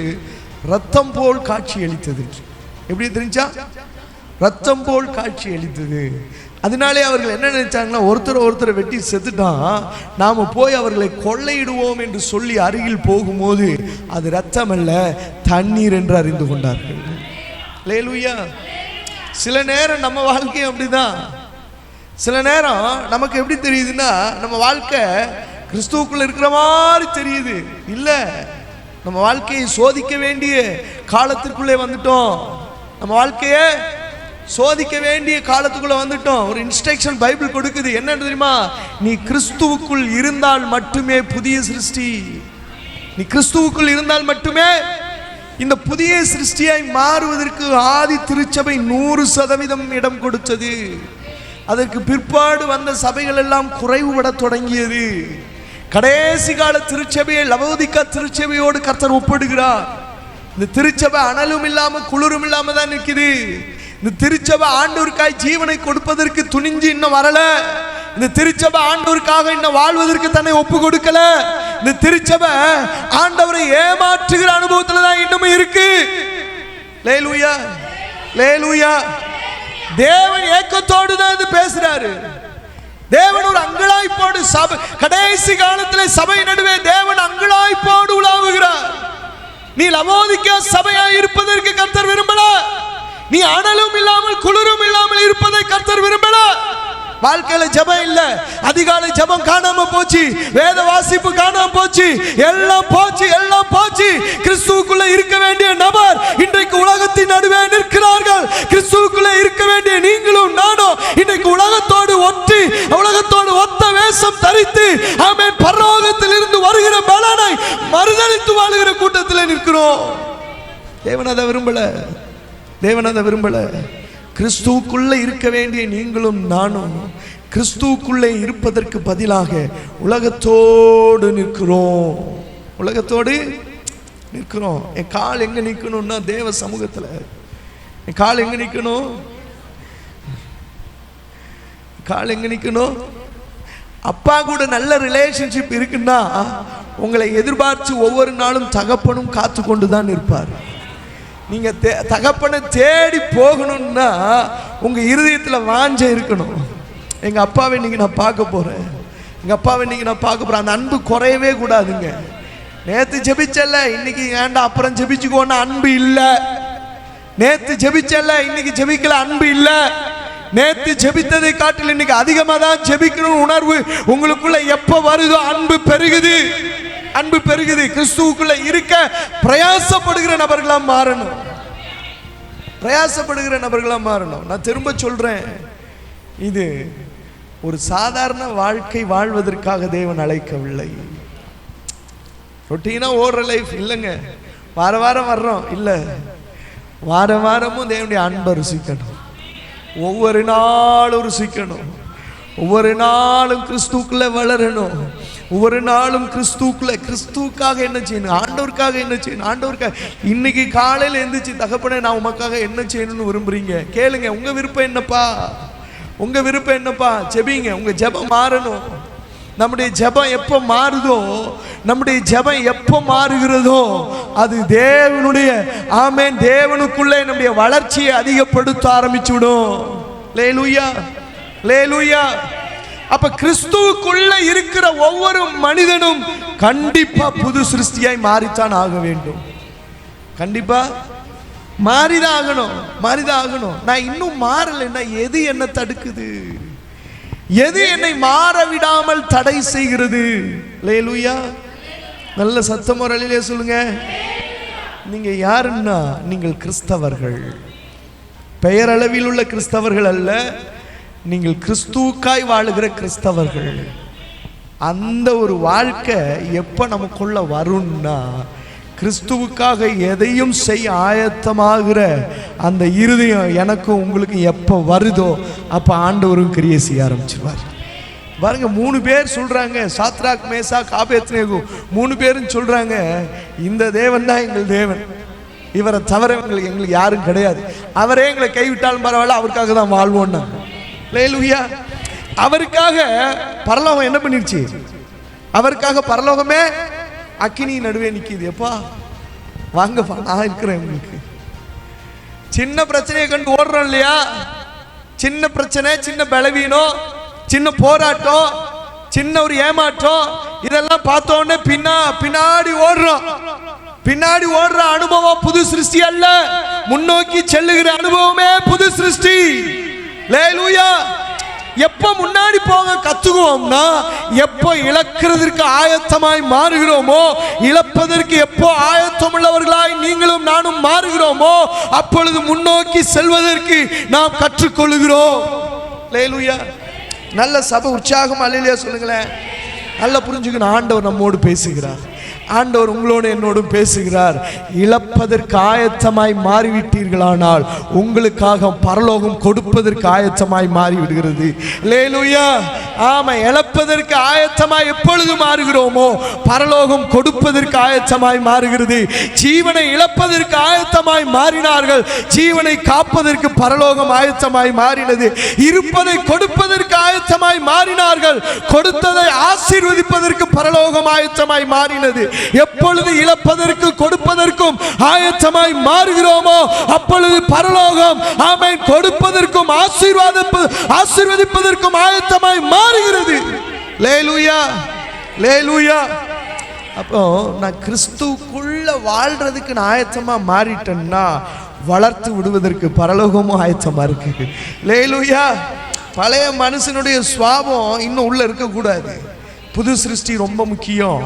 ரத்தம் போல் காட்சி அளித்தது. எப்படி தெரிஞ்சா? ரத்தம் போல் காட்சி அளித்தது. அதனாலே அவர்கள் என்ன நினைச்சாங்கன்னா, ஒருத்தரை வெட்டி செத்துட்டான், நாம போய் அவர்களை கொள்ளையிடுவோம் என்று சொல்லி அருகில் போகும்போது அது ரத்தம் அல்ல, தண்ணீர் என்று அறிந்து கொண்டார்கள். அல்லேலூயா. சில நேரம் நம்ம வாழ்க்கை அப்படிதான். சில நேரம் நமக்கு எப்படி தெரியுதுன்னா, நம்ம வாழ்க்கை கிறிஸ்துவுக்குள்ள இருக்கிற மாதிரி தெரியுது. இல்ல, நம்ம வாழ்க்கையை சோதிக்க வேண்டிய காலத்திற்குள்ளே வந்துட்டோம். நம்ம வாழ்க்கையை சோதிக்க வேண்டிய காலத்துக்குள்ள வந்துட்டோம். ஒரு இன்ஸ்ட்ரக்ஷன் பைபிள் கொடுக்குது. என்ன தெரியுமா? நீ கிறிஸ்துவுக்குள் இருந்தால் மட்டுமே புதிய சிருஷ்டி. நீ கிறிஸ்துவுக்குள் இருந்தால் மட்டுமே இந்த புதிய சிருஷ்டியாய் மாறுவதற்கு ஆதி திருச்சபை 100% இடம் கொடுத்தது. அதற்கு பிற்பாடு வந்த சபைகள் எல்லாம் குறைவுபட தொடங்கியது. கடைசி கால திருச்சபையை லவோதிக்கா திருச்சபையோடு கர்த்தர் ஒப்பிடுகிறார். இந்த திருச்சபை அனலும் இல்லாம குளிரும் இல்லாம தான் நிற்குது. இந்த திருச்சபை ஆண்டவருக்காய் ஜீவனை கொடுப்பதற்கு துணிஞ்சு இன்னும் வரல. இந்த திருச்சபை ஆண்டவருக்காக இன்னும் வாழ்வதற்கு தன்னை ஒப்பு கொடுக்கல. இந்த திருச்சபை ஆண்டவரை ஏமாற்றுகிற அனுபவத்துல தான் இன்னும் இருக்கு. லேலூயா, லேலூயா. தேவன் ஏக்கத்தோடு தான் இது பேசுறாரு. தேவன் ஒரு அங்கலாய்ப்போடு சபை கடைசி காலத்தில் சபை நடுவே தேவன் அங்கலாய்ப்போடு உலாவுகிறார். நீ லவோதிக்கா சபையா இருப்பதற்கு கர்த்தர் விரும்பல. நீ அனலும் இல்லாமல் குளிரும் இல்லாமல் இருப்பதை கர்த்தர் விரும்பல. வாழ்க்கையில ஜெபம் இல்ல, அதிகாலை ஜெபம் காணாம போச்சு, வேத வாசிப்பு காணாம போச்சு, எல்லாம் போச்சு, எல்லாம் போச்சு. கிறிஸ்துவுக்குள்ள இருக்க வேண்டிய நபர் இன்றைக்கு உலகத்தின் நடுவே நிற்கிறார்கள். கிறிஸ்துவுக்குள்ள இருக்க வேண்டிய நீங்களும் நானும் இன்றைக்கு உலகத்தோடு ஒற்றி உலகத்தோடு ஒத்த வேஷம் தரித்து ஆமென் பரலோகத்தில் இருந்து வருகிற பலனை மறுதலித்து வாழுகிற கூட்டத்தில் நிற்கிறோம். தேவன் அதை விரும்பல. தேவன் அதை விரும்பல. கிறிஸ்துவுக்குள்ளே இருக்க வேண்டிய நீங்களும் நானும் கிறிஸ்துவுக்குள்ளே இருப்பதற்கு பதிலாக உலகத்தோடு நிற்கிறோம். உலகத்தோடு நிற்கிறோம். என் கால் எங்க நிற்கணும்னா தேவ சமூகத்தில். என் கால் எங்க நிற்கணும்? கால் எங்க நிற்கணும்? அப்பா கூட நல்ல ரிலேஷன்ஷிப் இருக்குன்னா உங்களை எதிர்பார்த்து ஒவ்வொரு நாளும் தகப்பனும் காத்து கொண்டு தான் இருப்பார். நீங்க தகப்பனை தேடி போகணும்னா உங்க இருதயத்தில் வாஞ்ச இருக்கணும். எங்க அப்பாவை இன்னைக்கு நான் பார்க்க போறேன், எங்க அப்பாவை இன்னைக்கு நான் பார்க்க போறேன். அந்த அன்பு குறையவே கூடாதுங்க. நேத்து ஜெபிச்சல்ல இன்னைக்கு ஏண்டா அப்புறம் ஜெபிச்சுக்கோன்னா அன்பு இல்ல. நேத்து ஜெபிச்சல்ல இன்னைக்கு ஜெபிக்கல அன்பு இல்ல. நேத்து ஜெபித்ததை காட்டில் இன்னைக்கு அதிகமாக தான் ஜெபிக்கணும் உணர்வு உங்களுக்குள்ள எப்ப வருதோ அன்பு பெருகுது. அன்பு பெருகுது. கிறிஸ்துவுக்குள்ள இருக்க பிரயாசப்படுகிற நபர்களா மாறணும். பிரயாசப்படுகிற நபர்களா மாறணும். நான் திரும்ப சொல்றேன், இது ஒரு சாதாரண வாழ்க்கை வாழ்வதற்காக தேவன் அழைக்கவில்லை. ரொட்டீனா ஓடுற லைஃப் இல்லைங்க. வார வாரம் வர்றோம் இல்ல, வார வாரமும் தேவனுடைய அன்பை ருசிக்கணும். ஒவ்வொரு நாளும் ருசிக்கணும். ஒவ்வொரு நாளும் கிறிஸ்துக்குள்ள வளரணும். ஒவ்வொரு நாளும் கிறிஸ்துவுக்காக என்ன செய்யணும், ஆண்டவருக்காக என்ன செய்யணும், ஆண்டவருக்காக. இன்னைக்கு காலையில் எந்திரிச்சு தகப்பனே நான் உமக்காக என்ன செய்யணும்னு விரும்புறீங்க கேளுங்க. உங்க விருப்பம் என்னப்பா? உங்க விருப்பம் என்னப்பா? ஜெபிங்க. உங்க ஜெபம் மாறணும். நம்முடைய ஜெபம் எப்போ மாறுதோ, நம்முடைய ஜெபம் எப்போ மாறுகிறதோ அது தேவனுடைய ஆமென் தேவனுக்குள்ளே நம்முடைய வளர்ச்சியை அதிகப்படுத்த ஆரம்பிச்சு விடும். லேலூயா, லேலூயா. அப்ப கிறிஸ்துவுக்குள்ள இருக்கிற ஒவ்வொரு மனிதனும் கண்டிப்பா புது சிருஷ்டியாய் மாறித்தான் ஆக வேண்டும். கண்டிப்பா மாறிதான் ஆகணும், மாறிதான் ஆகணும். நான் இன்னும் மாறலைன்னா எது என்ன தடுக்குது? எது என்னை மாற விடாமல் தடை செய்கிறது? லேலூயா. நல்ல சத்தமுறையிலே சொல்லுங்க. நீங்க யாருன்னா நீங்கள் கிறிஸ்தவர்கள். பெயரளவில் உள்ள கிறிஸ்தவர்கள் அல்ல, நீங்கள் கிறிஸ்துவுக்காய் வாழுகிற கிறிஸ்தவர்கள். அந்த ஒரு வாழ்க்கை எப்ப நமக்குள்ள வரும்னா கிறிஸ்துவுக்காக எதையும் செய்ய ஆயத்தமாகிற அந்த இருதயம் எனக்கும் உங்களுக்கு எப்போ வருதோ அப்போ ஆண்டவரும் கிரியை செய்ய ஆரம்பிச்சிருவார். பாருங்க, 3 பேர் சொல்றாங்க, சாத்ராக் மேசாக் ஆபேத்நேகோ 3 பேரும் சொல்றாங்க, இந்த தேவன் தான் எங்கள் தேவன், இவரை தவிர எங்களுக்கு யாரும் கிடையாது. அவரே எங்களை கைவிட்டாலும் பரவாயில்ல, அவருக்காக தான் வாழ்வோம்னா. லேலூயா. அவருக்காக பரலோகம் என்ன பண்ணிருச்சு? அவருக்காக பரலோகமே அக்கினி நடுவே நிற்கிது. எப்பா வாங்கப்பா, நான் இருக்கிறேன் உங்களுக்கு. சின்ன பிரச்சனையை கண்டு ஓடுறோம் இல்லையா? சின்ன பிரச்சனை, சின்ன பலவீனம், சின்ன போராட்டம், சின்ன ஒரு ஏமாற்றம், இதெல்லாம் பார்த்தோன்னே பின்னாடி ஓடுறோம். பின்னாடி ஓடுற அனுபவம் புது சிருஷ்டி அல்ல, முன்னோக்கி செல்லுகிற அனுபவமே புது சிருஷ்டி. லேலூயா. எப்போ முன்னாடி போக கத்துக்குவோம்னா எப்போ இழக்கிறதுக்கு ஆயத்தமாய் மாறுகிறோமோ, இழப்பதற்கு எப்போ ஆயத்தம் உள்ளவர்களாய் நீங்களும் நானும் மாறுகிறோமோ அப்பொழுது முன்னோக்கி செல்வதற்கு நாம் கற்றுக்கொள்கிறோம். அல்லேலூயா. நல்ல சபை உற்சாகம் அல்லேலூயா சொல்லுங்களேன். நல்லா புரிஞ்சுக்கணும், ஆண்டவர் நம்மோடு பேசுகிறார். ஆண்டவர் உங்களோடு என்னோடும் பேசுகிறார். இழப்பதற்கு ஆயத்தமாய் மாறிவிட்டீர்களானால் உங்களுக்காக பரலோகம் கொடுப்பதற்கு ஆயத்தமாய் மாறிவிடுகிறது. அல்லேலூயா. ஆமா, இழப்பதற்கு ஆயத்தமாய் எப்பொழுது மாறுகிறோமோ பரலோகம் கொடுப்பதற்கு ஆயத்தமாய் மாறுகிறது. ஜீவனை இழப்பதற்கு ஆயத்தமாய் மாறினார்கள், ஜீவனை காப்பதற்கு பரலோகம் ஆயத்தமாய் மாறினது. இருப்பதை கொடுப்பதற்கு ஆயத்தமாய் மாறினார்கள், கொடுத்ததை ஆசீர்வதிப்பதற்கு பரலோகம் ஆயத்தமாய் மாறினது. எப்பொழுது இழப்பதற்கு கொடுப்பதற்கும் ஆயத்தமாய் மாறுகிறோமோ அப்பொழுது பரலோகம் ஆமென் கொடுப்பதற்கும் ஆசீர்வதிப்பதற்கும் ஆயத்தமாய் மாறுகிறது. அல்லேலூயா, அல்லேலூயா. அப்போ நான் கிறிஸ்துவுக்குள்ள வாழ்றதுக்கு நான் ஆயத்தமா மாறிட்டேன்னா வளர்த்து விடுவதற்கு பரலோகமும் ஆயத்தமா இருக்கு. அல்லேலூயா. பழைய மனுஷனுடைய சுவாபம் இன்னும் உள்ள இருக்கக்கூடாது. புது சிருஷ்டி ரொம்ப முக்கியம்.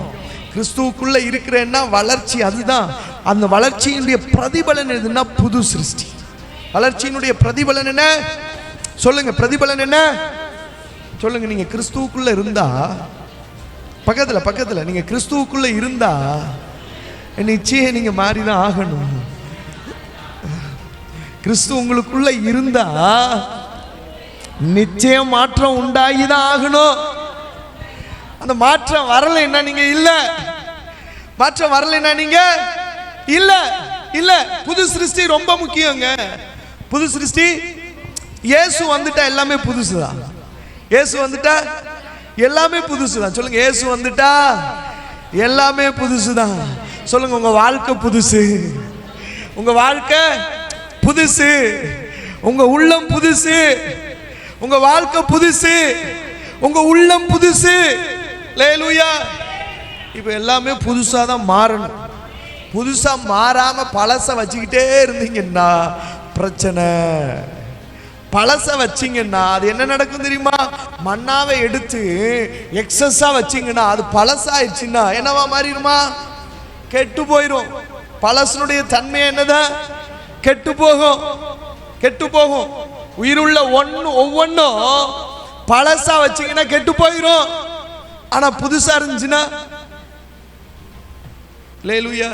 கிறிஸ்துவுக்குள்ள இருக்கிறேன்னா வளர்ச்சி, அதுதான். அந்த வளர்ச்சியினுடைய பிரதிபலன் எதுன்னா புது சிருஷ்டி. வளர்ச்சியினுடைய பிரதிபலன் என்ன சொல்லுங்க? பிரதிபலன் என்ன சொல்லுங்க? நீங்க கிறிஸ்துவுக்குள்ள இருந்தா, பக்கத்துல நீங்க கிறிஸ்துவுக்குள்ள இருந்தா நிச்சயம் நீங்க மாறிதான் ஆகணும். கிறிஸ்து உங்களுக்குள்ள இருந்தா நிச்சயம் மாற்றம் உண்டாகிதான் ஆகணும். அந்த மாற்றம் வரலைன்னா நீங்க இல்ல, மாற்றம் வரலைன்னா நீங்க இல்ல இல்ல. புது சிருஷ்டி ரொம்ப முக்கியங்க. புது சிருஷ்டி, இயேசு வந்துட்டா எல்லாமே புதுசுதான். இயேசு வந்துட்டா எல்லாமே புதுசுதான். சொல்லுங்க, இயேசு வந்துட்டா எல்லாமே புதுசுதான். சொல்லுங்க, உங்க வாழ்க்கை புதுசு, உங்க வாழ்க்கை புதுசு, உங்க உள்ளம் புதுசு, உங்க வாழ்க்கை புதுசு, உங்க உள்ளம் புதுசு. அல்லேலூயா. இப்போ எல்லாமே புதுசாக தான் மாறணும். புதுசாக மாறாம பழச வச்சுக்கிட்டே இருந்தீங்கன்னா பிரச்சனை. பழச வச்சிங்கன்னா அது என்ன நடக்கும் தெரியுமா? மண்ணாவை எடுத்து எக்ஸஸா வச்சிங்கன்னா அது பழசாயிடுச்சுன்னா என்னவா மாறிடுமா? கெட்டு போயிடும். பழசனுடைய தன்மை என்னதான்? கெட்டு போகும், கெட்டு போகும். உயிருள்ள ஒவ்வொன்றும் பழசா வச்சிங்கன்னா கெட்டு போயிடும். ஆனா புதுசா இருந்துச்சுன்னா அல்லேலூயா,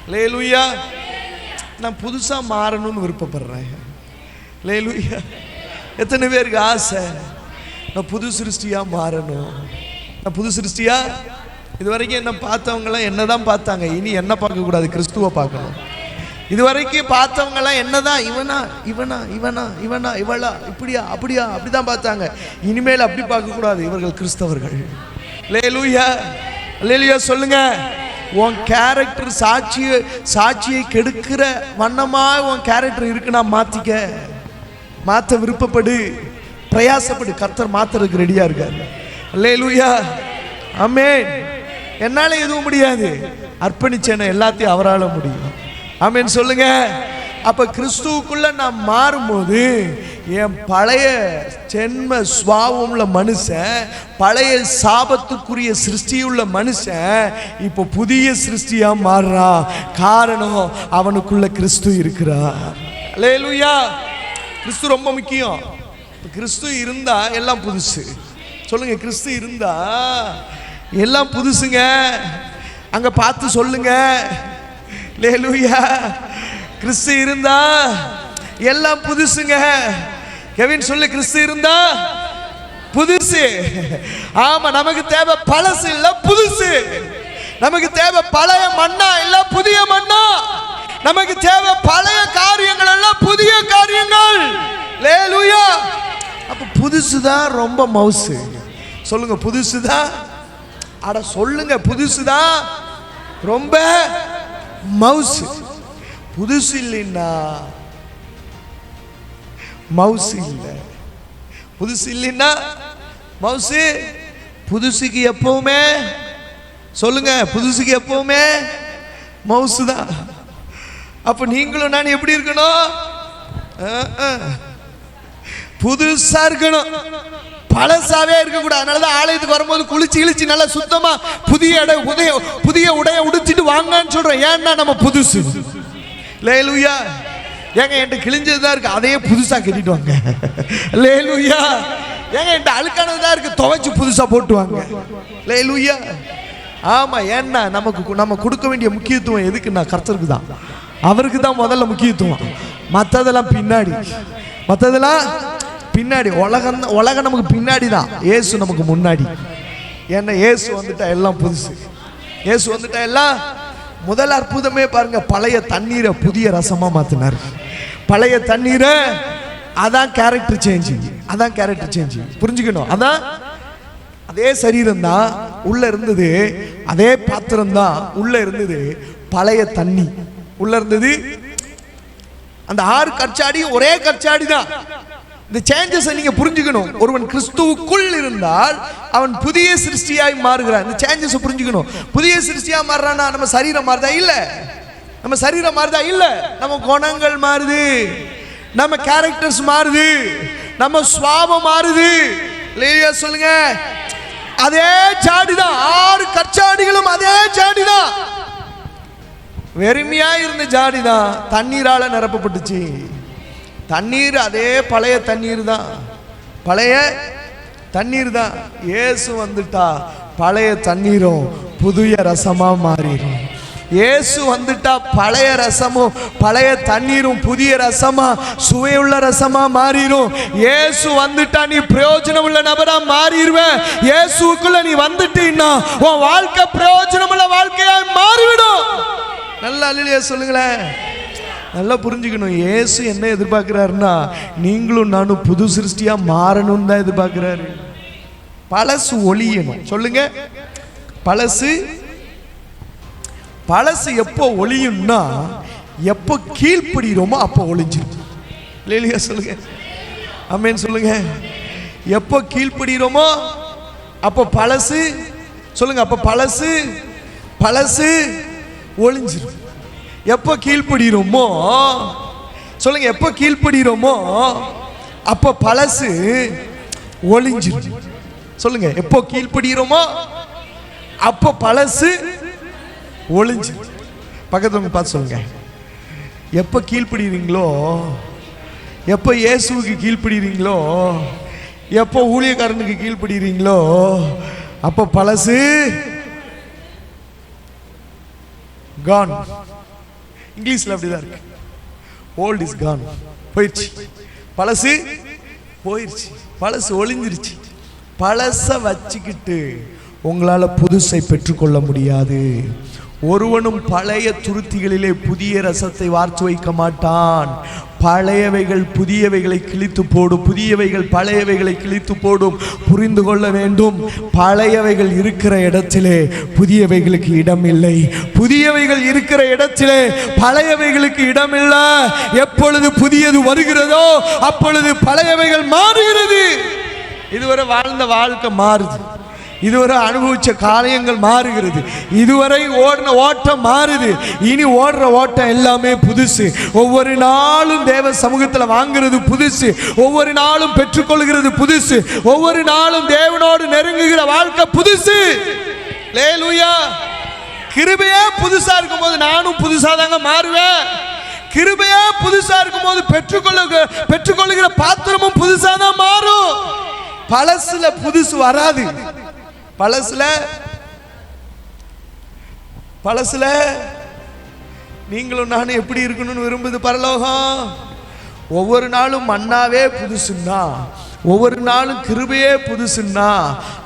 அல்லேலூயா. நான் புதுசா மாறணும்னு விருப்பப்படுறேன். அல்லேலூயா. எத்தனை பேருக்கு ஆசை நான் புது சிருஷ்டியா மாறணும்? நான் புது சிருஷ்டியா. இதுவரைக்கும் என்ன பார்த்தவங்களாம் என்னதான் பார்த்தாங்க, இனி என்ன பார்க்க கூடாது, கிறிஸ்துவை பார்க்கணும். இதுவரைக்கும் பார்த்தவங்கலாம் என்னதான் இவனா இவனா இவனா இவனா இவளா இப்படியா அப்படியா அப்படிதான் பார்த்தாங்க. இனிமேல் அப்படி பார்க்க கூடாது, இவர்கள் கிறிஸ்தவர்கள். அல்லேலூயா, அல்லேலூயா சொல்லுங்க. உன் கேரக்டர் சாட்சியை கெடுக்கிற வண்ணமா உன் கேரக்டர் இருக்குன்னா மாத்திக்க, மாத்த விருப்பப்படு, பிரயாசப்படு. கர்த்தர் மாத்துறதுக்கு ரெடியா இருக்காரு. அல்லேலூயா, ஆமென். என்னால எதுவும் முடியாது, அர்ப்பணிச்சேன எல்லாத்தையும் அவரால் முடியும். ஆமென் சொல்லுங்க. அப்ப கிறிஸ்துவுக்குள்ள நான் மாறும்போது என் பழைய ஜென்ம சுபாவமுள்ள மனுஷன், பழைய சாபத்துக்குரிய சிருஷ்டியுள்ள மனுஷன் இப்போ புதிய சிருஷ்டியா மாறுறான். காரணம் அவனுக்குள்ள கிறிஸ்து இருக்கிறார். அல்லேலூயா. கிறிஸ்து ரொம்ப முக்கியம். கிறிஸ்து இருந்தா எல்லாம் புதுசு. சொல்லுங்க, கிறிஸ்து இருந்தா எல்லாம் புதுசுங்க. அங்க பார்த்து சொல்லுங்க. அல்லேலூயா. கிறிஸ்து இருந்தா எல்லாம் புதுசுங்க. கெவின் சொல்லு, கிறிஸ்து இருந்தா புதுசு. ஆமா, நமக்கு தேவை பழசு இல்ல புதுசு. நமக்கு தேவை பழைய மண்ணா இல்ல புதிய மண்ணா. நமக்கு தேவை பழைய காரியங்கள் எல்லாம் புதிய காரியங்கள். அல்லேலூயா. அப்ப புதுசுதான் ரொம்ப மவுசு. சொல்லுங்க, புதுசுதான். அட சொல்லுங்க, புதுசுதான் ரொம்ப மவுசு. புதுசு இல்லைன்னா மவுசு இல்லை. புதுசு இல்லைன்னா மவுசு. புதுசுக்கு எப்பவுமே சொல்லுங்க, புதுசுக்கு எப்பவுமே மவுசு தான். அப்ப நீங்களும் நான் எப்படி இருக்கணும்? புதுசா இருக்கணும், பழசாவே இருக்கக்கூடாது. அதனாலதான் ஆலயத்துக்கு வரும்போது குளிச்சு இழிச்சு நல்லா சுத்தமா புதிய உடைய உடுத்திட்டு வாங்கன்னு சொல்றோம். ஏன்னா நம்ம புதுசு. லேலூயா. ஏங்க என்கிட்ட கிழிஞ்சதுதான் இருக்கு, அதையே புதுசா கட்டிட்டு வாங்க. லேலூயா. ஏங்க என்கிட்ட அழுக்கானதுதான் இருக்கு, துவைச்சு புதுசா போட்டு வாங்க. லேலூயா. ஆமா, ஏன்னா நம்ம கொடுக்க வேண்டிய முக்கியத்துவம் எதுக்குன்னா கர்த்தருக்கு தான். அவருக்கு தான் முதல்ல முக்கியத்துவம், மற்றதெல்லாம் பின்னாடி. மற்றதெல்லாம் பின்னாடி. உலகம் நமக்கு பின்னாடி தான், இயேசு நமக்கு முன்னாடி. ஏன்னா இயேசு வந்துட்டா எல்லாம் புதுசு. இயேசு வந்துட்டா எல்லாம். முதல் அற்புதமே பாருங்க, பழைய தண்ணீரை புதிய ரசமா மாத்தினார். பழைய தண்ணீரை, அதான் கேரக்டர் சேஞ்ச். அதான் கேரக்டர் சேஞ்ச், புரிஞ்சுக்கணும். அதான் அதே சரீரம் தான் உள்ள இருந்தது, அதே பாத்திரம் தான் உள்ள இருந்தது, பழைய தண்ணி உள்ள இருந்தது. அந்த 6 கற்சாடி ஒரே கற்சாடி தான். இந்த சேஞ்சஸ் நீங்க புரிஞ்சுக்கணும். ஒருவன் கிறிஸ்துவுக்குள் இருந்தால் அவன் புதிய சிருஷ்டியாய் மாறுகிறான். இந்த சேஞ்சஸ் புரிஞ்சுக்கணும். புதிய சிருஷ்டியா மாறுறானா நம்ம சரீரம் மாறுதா? இல்ல. நம்ம சரீரம் மாறுதா? இல்ல. நம்ம குணங்கள் மாறுது, நம்ம கேரக்டர்ஸ் மாறுது, நம்ம சுவாபம் மாறுது. இல்லையா? சொல்லுங்க. அதே சாடிதான், 6 கற்சாடிகளும் அதே சாடிதான். வெறுமையா இருந்த ஜாடிதான் தண்ணீரால நிரப்பப்பட்டுச்சு. தண்ணீர் அதே பழைய தண்ணீர் தான், பழைய தண்ணீர் தான். இயேசு வந்துட்டா பழைய தண்ணீரும் புதிய ரசமா மாறிடும். இயேசு வந்துட்டா பழைய ரசமும் பழைய தண்ணீரும் புதிய ரசமா, சுவையுள்ள ரசமா மாறிடும். இயேசு வந்துட்டா நீ பிரயோஜனம் உள்ள நபரா மாறிடுவ. இயேசுக்குள்ள நீ வந்துட்டீன்னா உன் வாழ்க்கை பிரயோஜனம் உள்ள வாழ்க்கையா மாறிவிடும். நல்லா அல்லேலூயா சொல்லுங்களேன். நல்லா புரிஞ்சுக்கணும். இயேசு என்ன எதிர்பார்க்கிறாருன்னா நீங்களும் நானும் புது சிருஷ்டியா மாறணும் தான் எதிர்பார்க்கிறாரு. பழசு ஒளியணும். சொல்லுங்க. பழசு எப்போ ஒளியும்னா எப்போ கீழ்ப்படுகிறோமோ அப்போ ஒளிஞ்சிடும். இல்லையா? சொல்லுங்க. ஆமென் சொல்லுங்க. எப்போ கீழ்ப்படுகிறோமோ அப்போ பழசு, சொல்லுங்க, அப்போ பழசு ஒளிஞ்சிடும். எப்போ கீழ்ப்படுகிறோமோ, சொல்லுங்க, எப்போ கீழ்ப்படுகிறோமோ அப்போ பழசு ஒளிஞ்சிடும். சொல்லுங்க. எப்போ கீழ்ப்படுகிறோமோ அப்போ பழசு ஒளிஞ்சிடும். பக்கத்துல பார்த்து சொல்லுங்க. எப்போ கீழ்ப்படுகிறீங்களோ, எப்போ இயேசுவுக்கு கீழ்ப்படுகிறீங்களோ, எப்போ ஊழியக்காரனுக்கு கீழ்ப்படுகிறீங்களோ அப்போ பழசு gone. இங்கிலீஷ்ல அப்படிதான் இருக்கு. old is gone, போயிடுச்சு. பழசு போயிடுச்சு, பழசு ஒளிஞ்சிருச்சு. பழச வச்சுக்கிட்டு உங்களால புதுசை பெற்றுக்கொள்ள முடியாது. ஒருவனும் பழைய துருத்திகளிலே புதிய ரசத்தை வார்த்து வைக்க மாட்டான். பழையவைகள் புதியவைகளை கிழித்து போடும், புதியவைகள் பழையவைகளை கிழித்து போடும். புரிந்து கொள்ள வேண்டும். பழையவைகள் இருக்கிற இடத்திலே புதியவைகளுக்கு இடம் இல்லை, புதியவைகள் இருக்கிற இடத்திலே பழையவைகளுக்கு இடம் இல்லை. எப்பொழுது புதியது வருகிறதோ அப்பொழுது பழையவைகள் மாறுகிறது. இதுவரை வாழ்ந்த வாழ்க்கை மாறுது, இதுவரை அனுபவிச்ச காரியங்கள் மாறுகிறது, இதுவரை ஓடின ஓட்டம் மாறுது. இனி ஓடுற ஓட்டம் எல்லாமே புதுசு. ஒவ்வொரு நாளும் தேவ சமூகத்தில் வாங்குறது புதுசு, ஒவ்வொரு நாளும் பெற்றுக்கொள்கிறது புதுசு, ஒவ்வொரு நாளும் தேவனோடு நெருங்குகிற வாழ்க்கை புதுசு. அல்லேலூயா. கிருபையே புதுசா இருக்கும் போது நானும் புதுசா தாங்க மாறுவேன். கிருபையே புதுசா இருக்கும் போது பெற்றுக்கொள்ளுகிற பாத்திரமும் புதுசா தான் மாறும். பழசுல புதுசு வராது. பழசுல நீங்களும் நானும் எப்படி இருக்கணும்னு விரும்புது பரலோகம். ஒவ்வொரு நாளும் மன்னாவே புதுசுன்னா, ஒவ்வொரு நாளும் கிருபையே புதுசுன்னா,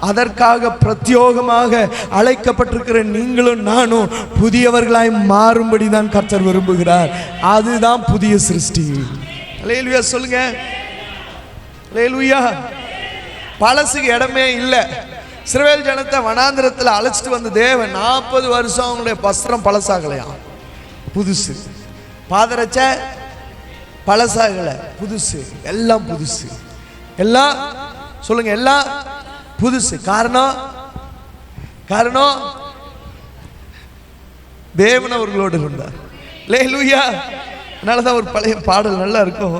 அதற்காக பிரத்யோகமாக அழைக்கப்பட்டிருக்கிற நீங்களும் நானும் புதியவர்களாய் மாறும்படி தான் கர்த்தர் விரும்புகிறார். அதுதான் புதிய சிருஷ்டி. அல்லேலூயா சொல்லுங்க. அல்லேலூயா. பழசுக்கு இடமே இல்லை. இஸ்ரவேல் ஜனத்தை வனாந்திரத்தில் அழைச்சிட்டு வந்த தேவன் 40 வருஷம் அவங்களுடைய வஸ்திரம் பழசாகலையா, புதுசு. பாதரச்ச பழசாகல, புதுசு. எல்லாம் புதுசு, எல்லாம் சொல்லுங்க, எல்லாம் புதுசு. காரணம் தேவன் அவர்களோடு இருந்தார். அல்லேலூயா. அதனாலதான் ஒரு பழைய பாடல் நல்லா இருக்கும்.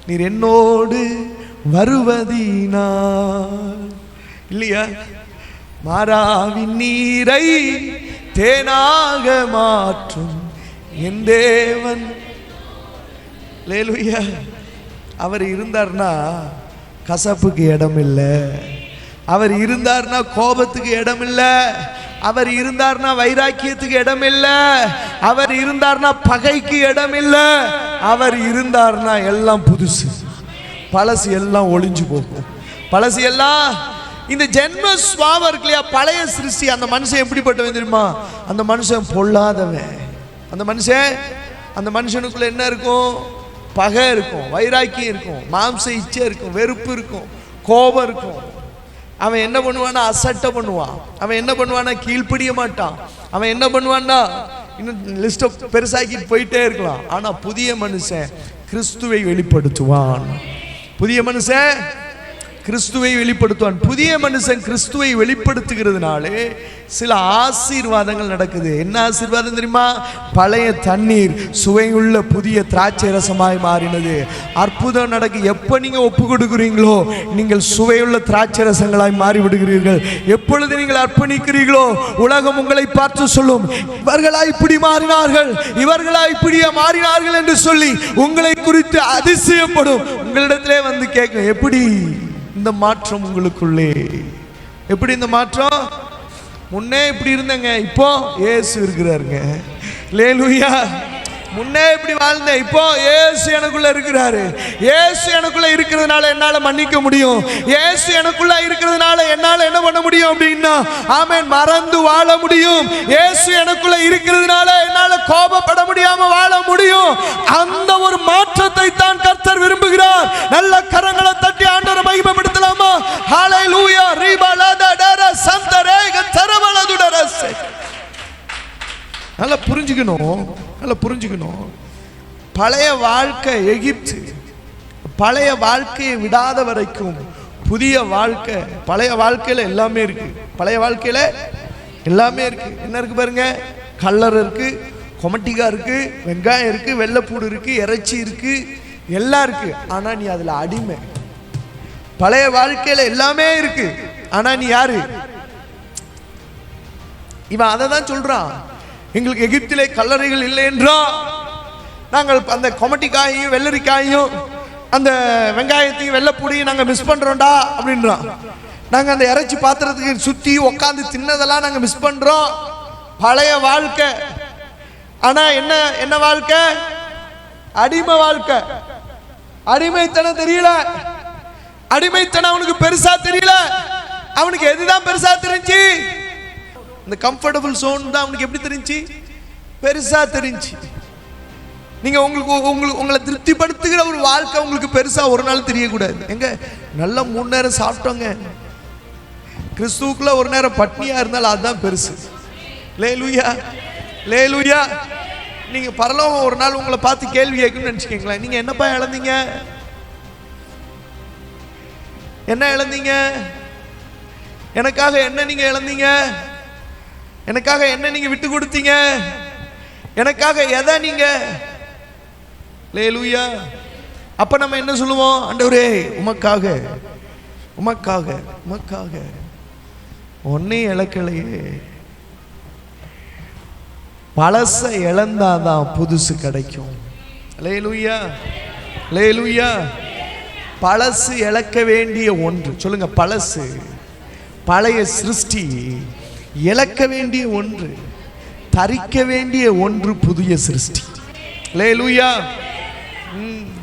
நீர் என்னோடு வருவதினால். இல்லையா? மாறாவின் நீரை தேனாக மாற்றும் என் தேவன். அல்லேலூயா. அவர் இருந்தார்னா கசப்புக்கு இடம் இல்லை, அவர் இருந்தார்னா கோபத்துக்கு இடம் இல்லை, அவர் இருந்தார்னா வைராக்கியத்துக்கு இடம் இல்லை, அவர் இருந்தார்னா பகைக்கு இடம் இல்லை, அவர் இருந்தார்னா எல்லாம் புதுசு, பழசு எல்லாம் ஒளிஞ்சு போகும். பழசு எல்லாம் இந்த ஜென்ம சுவாபம் இருக்கு இல்லையா, பழைய சிருஷ்டி. அந்த மனுஷன் எப்படிப்பட்டவன் தெரியுமா? அந்த மனுஷன் பொல்லாதவன். அந்த மனுஷனுக்குள்ள என்ன இருக்கும்? பகை இருக்கும், வைராக்கியம் இருக்கும், மாம்ச இச்சை இருக்கும், வெறுப்பு இருக்கும், கோபம் இருக்கும். அவன் என்ன பண்ணுவான்னா அசட்டை பண்ணுவான். அவன் என்ன பண்ணுவான்னா கீழ்ப்படிய மாட்டான். அவன் என்ன பண்ணுவான்னா இன்னும் லிஸ்ட் பெருசாக்கிட்டு போயிட்டே இருக்கலாம். ஆனா புதிய மனுஷன் கிறிஸ்துவை வெளிப்படுத்துவான். புதிய மனுஷன் கிறிஸ்துவை வெளிப்படுத்துவான். புதிய மனுஷன் கிறிஸ்துவை வெளிப்படுத்துகிறதுனாலே சில ஆசீர்வாதங்கள் நடக்குது. என்ன ஆசீர்வாதம் தெரியுமா? பழைய தண்ணீர் சுவையுள்ள புதிய திராட்சை ரசமாய் மாறினது. அற்புதம் நடக்கு. எப்ப நீங்க ஒப்பு கொடுக்கிறீங்களோ நீங்கள் சுவையுள்ள திராட்சை ரசங்களாய் மாறி விடுகிறீர்கள். எப்பொழுது நீங்கள் அர்ப்பணிக்கிறீர்களோ உலகம் உங்களை பார்த்து சொல்லும், இவர்களா இப்படி மாறினார்கள், இவர்களா இப்படியே மாறினார்கள் என்று சொல்லி உங்களை குறித்து அதிசயப்படும். உங்களிடத்திலே வந்து கேட்கும், எப்படி இந்த மாற்றம் உங்களுக்குள்ளே? எப்படி இந்த மாற்றம்? முன்னே இப்படி இருந்தங்க, இப்போ இயேசு இருக்கிறாருங்க. அல்லேலூயா. முன்னே இப்படி வாழ்ந்தேன், இப்போ இயேசு எனக்குள்ள இருக்கிறாரு. இயேசு எனக்குள்ள இருக்கிறதுனால என்னால மன்னிக்க முடியும். இயேசு எனக்குள்ள இருக்கிறதுனால என்னால என்ன பண்ண முடியும் அப்படின்னா, ஆமென், மறந்து வாழ முடியும். இயேசு எனக்குள்ள இருக்கிறதுனால என்னால கோபப்பட முடியாம வாழ முடியும். அந்த ஒரு மாற்றத்தை தான் கர்த்தர் விரும்புகிறார். நல்ல கரங்களை தட்டி ஆண்டவரை மகிமைப்படுத்தலாமா? ஹalleluya. ரிபலதடர சந்தரேக தரவலதுடரஸ். நல்லா புரிஞ்சுக்கணும். பழைய வாழ்க்கை எகிப்து. பழைய வாழ்க்கையை விடாத வரைக்கும் புதிய வாழ்க்கை. பழைய வாழ்க்கையில எல்லாமே இருக்கு. பழைய வாழ்க்கையில எல்லாமே இருக்கு. என்ன இருக்கு பாருங்க? கல்லறை இருக்கு, கொமட்டிகா இருக்கு, வெங்காயம் இருக்கு, வெள்ளைப்பூடு இருக்கு, இறைச்சி இருக்கு, எல்லாம் இருக்கு. ஆனா நீ அதுல அடிமை. பழைய வாழ்க்கையில எல்லாமே இருக்கு. ஆனா நீ யாரு? இவன் அதை தான் சொல்றான். எங்களுக்கு எகிப்திலே கல்லறைகள் இல்லை என்றா நாங்கள் அந்த கொமட்டிக்காயையும் வெள்ளரிக்காயையும் அந்த வெங்காயத்தையும் வெள்ளைப்பூடியும் நாங்கள் மிஸ் பண்றோம்டா அப்படின்றான். நாங்கள் அந்த இறைச்சி பாத்திரத்துக்கு சுற்றி உட்காந்து தின்னதெல்லாம் நாங்கள் மிஸ் பண்றோம். பழைய வாழ்க்கை. ஆனா என்ன என்ன வாழ்க்கை? அடிமை வாழ்க்கை. அடிமைத்தனம் தெரியல. அடிமைத்தனம் அவனுக்கு பெருசா தெரியல. அவனுக்கு எதுதான் பெருசா தெரிஞ்சு? இந்த கம்ஃபர்டபுள் சோன் தான் அவனுக்கு எப்படி தெரிஞ்சு? பெருசா தெரிஞ்சு. நீங்க உங்களை திருப்திப்படுத்துகிற ஒரு வாழ்க்கை உங்களுக்கு பெருசா ஒரு நாள் தெரியக்கூடாது. எங்க நல்ல 3 நேரம் சாப்பிட்டோங்க, கிறிஸ்துவுக்குள்ள ஒரு நேரம் பட்னியா இருந்தாலும் அதுதான் பெருசு. லேலூயா, லேலூயா. நீங்க பரலோகம் ஒரு நாள் உங்களை பார்த்து கேள்வி கேட்கணும்னு நினைச்சுக்கீங்களேன். நீங்க என்னப்பா இழந்தீங்க? என்ன இழந்தீங்க? எனக்காக என்ன நீங்க இழந்தீங்க? எனக்காக என்ன நீங்க விட்டு கொடுத்தீங்க? எனக்காக எதை நீங்க? லேலூயா. அப்ப நம்ம என்ன சொல்லுவோம்? ஆண்டவரே உமக்காக உமக்காக உமக்காக ஒன்னே இழக்கலையே. பழச இழந்தாதான் புதுசு கிடைக்கும். லேலூயா, லேலூயா. பழசு இழக்க வேண்டிய ஒன்று. சொல்லுங்க, பழசு, பழைய சிருஷ்டி இழக்க வேண்டிய ஒன்று, தரிக்க வேண்டிய ஒன்று புதிய சிருஷ்டி. லேலூயா.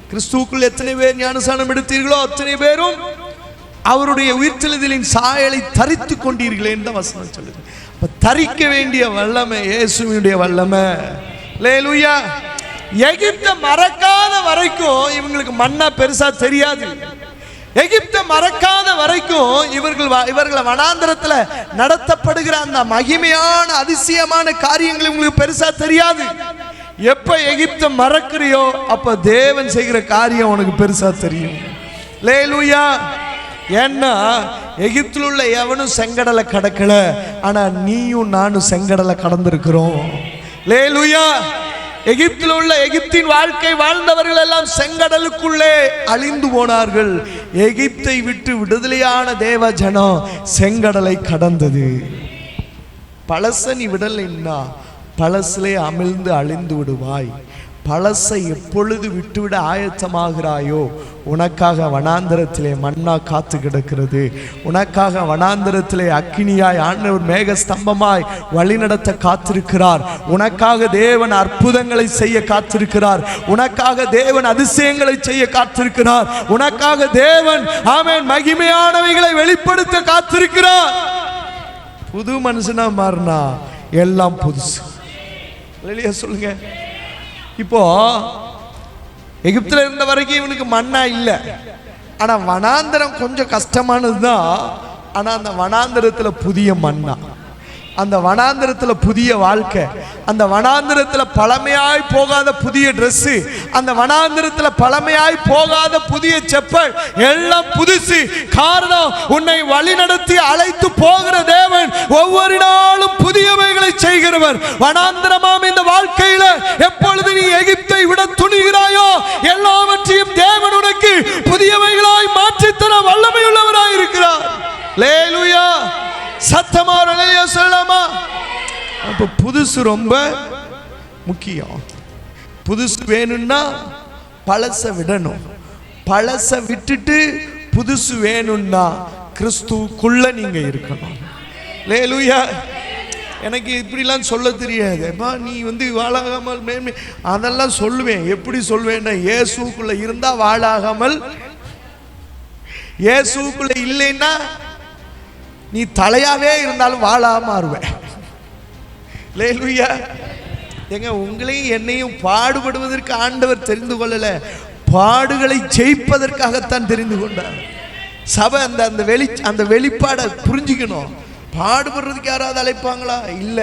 கிறிஸ்துவுக்குள் எத்தனை பேர் ஞானஸ்நானம் எடுத்தீர்களோ அத்தனை பேரும் அவருடைய உயிர்த்தெழுதலின் சாயலை தரித்து கொண்டீர்களே என்று வசனம் சொல்லுது. அப்ப தரிக்க வேண்டிய வல்லமை இயேசுவினுடைய வல்லமை. லேலூயா. எகிப்தை மறக்காத வரைக்கும் இவங்களுக்கு மன்னா பெருசா தெரியாது. எகிப்தை மறக்காத வரைக்கும் இவர்களை வனாந்தரத்துல நடத்தப்படுகிற அந்த மகிமையான அதிசயமான காரியங்கள் உங்களுக்கு பெருசா தெரியாது. எப்ப எகிப்தை மறக்கிறியோ அப்ப தேவன் செய்கிற காரியம் உனக்கு பெருசா தெரியும். லேலூயா. ஏன்னா எகிப்தில் உள்ள எவனும் செங்கடலை கடக்கல, ஆனா நீயும் நானும் செங்கடலை கடந்திருக்கிறோம். லேலூயா. எகிப்தில் உள்ள எகிப்தின் வாழ்க்கை வாழ்ந்தவர்கள் எல்லாம் செங்கடலுக்குள்ளே அழிந்து போனார்கள். எகிப்தை விட்டு விடுதலையான தேவ ஜனம் செங்கடலை கடந்தது. பழச நீ விடலைன்னா பழசிலே அமிழ்ந்து அழிந்து விடுவாய். பழசை எப்பொழுது விட்டுவிட ஆயத்தமாகிறாயோ உனக்காக வனாந்தரத்திலே மன்னா காத்து கிடக்கிறது. உனக்காக வனாந்தரத்திலே அக்கினியாய் ஆண்டவர் மேக ஸ்தம்பமாய் வழிநடத்த காத்திருக்கிறார். உனக்காக தேவன் அற்புதங்களை செய்ய காத்திருக்கிறார். உனக்காக தேவன் அதிசயங்களை செய்ய காத்திருக்கிறார். உனக்காக தேவன் ஆமென் மகிமையானவைகளை வெளிப்படுத்த காத்திருக்கிறார். புது மனுஷனா மாறினா எல்லாம் புதுசு. இல்லையா சொல்லுங்க. இப்போ எகிப்தில் இருந்த வரைக்கும் இவனுக்கு மன்னா இல்லை. ஆனா வனாந்தரம் கொஞ்சம் கஷ்டமானதுதான். ஆனா அந்த வனாந்தரத்துல புதிய மன்னா, அந்த வனாந்தரத்துல புதிய வாழ்க்கை, அந்த வனாந்தரத்துல பழமையாய் போகாத புதிய ட்ரெஸ், அந்த வனாந்தரத்துல பழமையாய் போகாத புதிய செப்பல் எல்லாம் புதுசு. காரணம் உன்னை வழி நடத்தி அழைத்து போகிற தேவன் ஒவ்வொரு நாளும் புதியவைகளை செய்கிறவர். வனாந்தரமாம் இந்த வாழ்க்கையில எப்பொழுது நீ எகிப்தை விட துணிகிறாயோ எல்லாவற்றையும் தேவன் உனக்கு புதியவைகளாய் மாற்றித்தர வல்லமை உள்ளவராய் இருக்கிறார். அல்லேலூயா. சத்தமா அல்லேலூயா சொல்லலாமா? அப்ப புதுசு ரொம்ப முக்கியம். புதுசு வேணும்னா பழச விடணும். பழச விட்டுட்டு புதுசு வேணும்னா கிறிஸ்துவுக்குள்ள நீங்க இருக்கணும். அல்லேலூயா. எனக்கு இப்படிலாம் சொல்ல தெரியாது. நீ வாழாகாமல் மேன்மை அதெல்லாம் சொல்லுவேன். எப்படி சொல்வேன்னா இயேசுக்குள்ள இருந்தா வாழாகாமல், இயேசுக்குள்ள இல்லைன்னா நீ தலையாவே இருந்தாலும் வாழாம மாறுவேன். அல்லேலூயா. ஏங்க உங்களையும் என்னையும் பாடுபடுவதற்கு ஆண்டவர் தெரிந்து கொள்ளல, பாடுகளை ஜெயிப்பதற்காகத்தான் தெரிந்து கொண்டார். சபை அந்த வெளிப்பாடை புரிஞ்சுக்கணும். பாடுபடுறதுக்கு யாராவது அழைப்பாங்களா? இல்ல.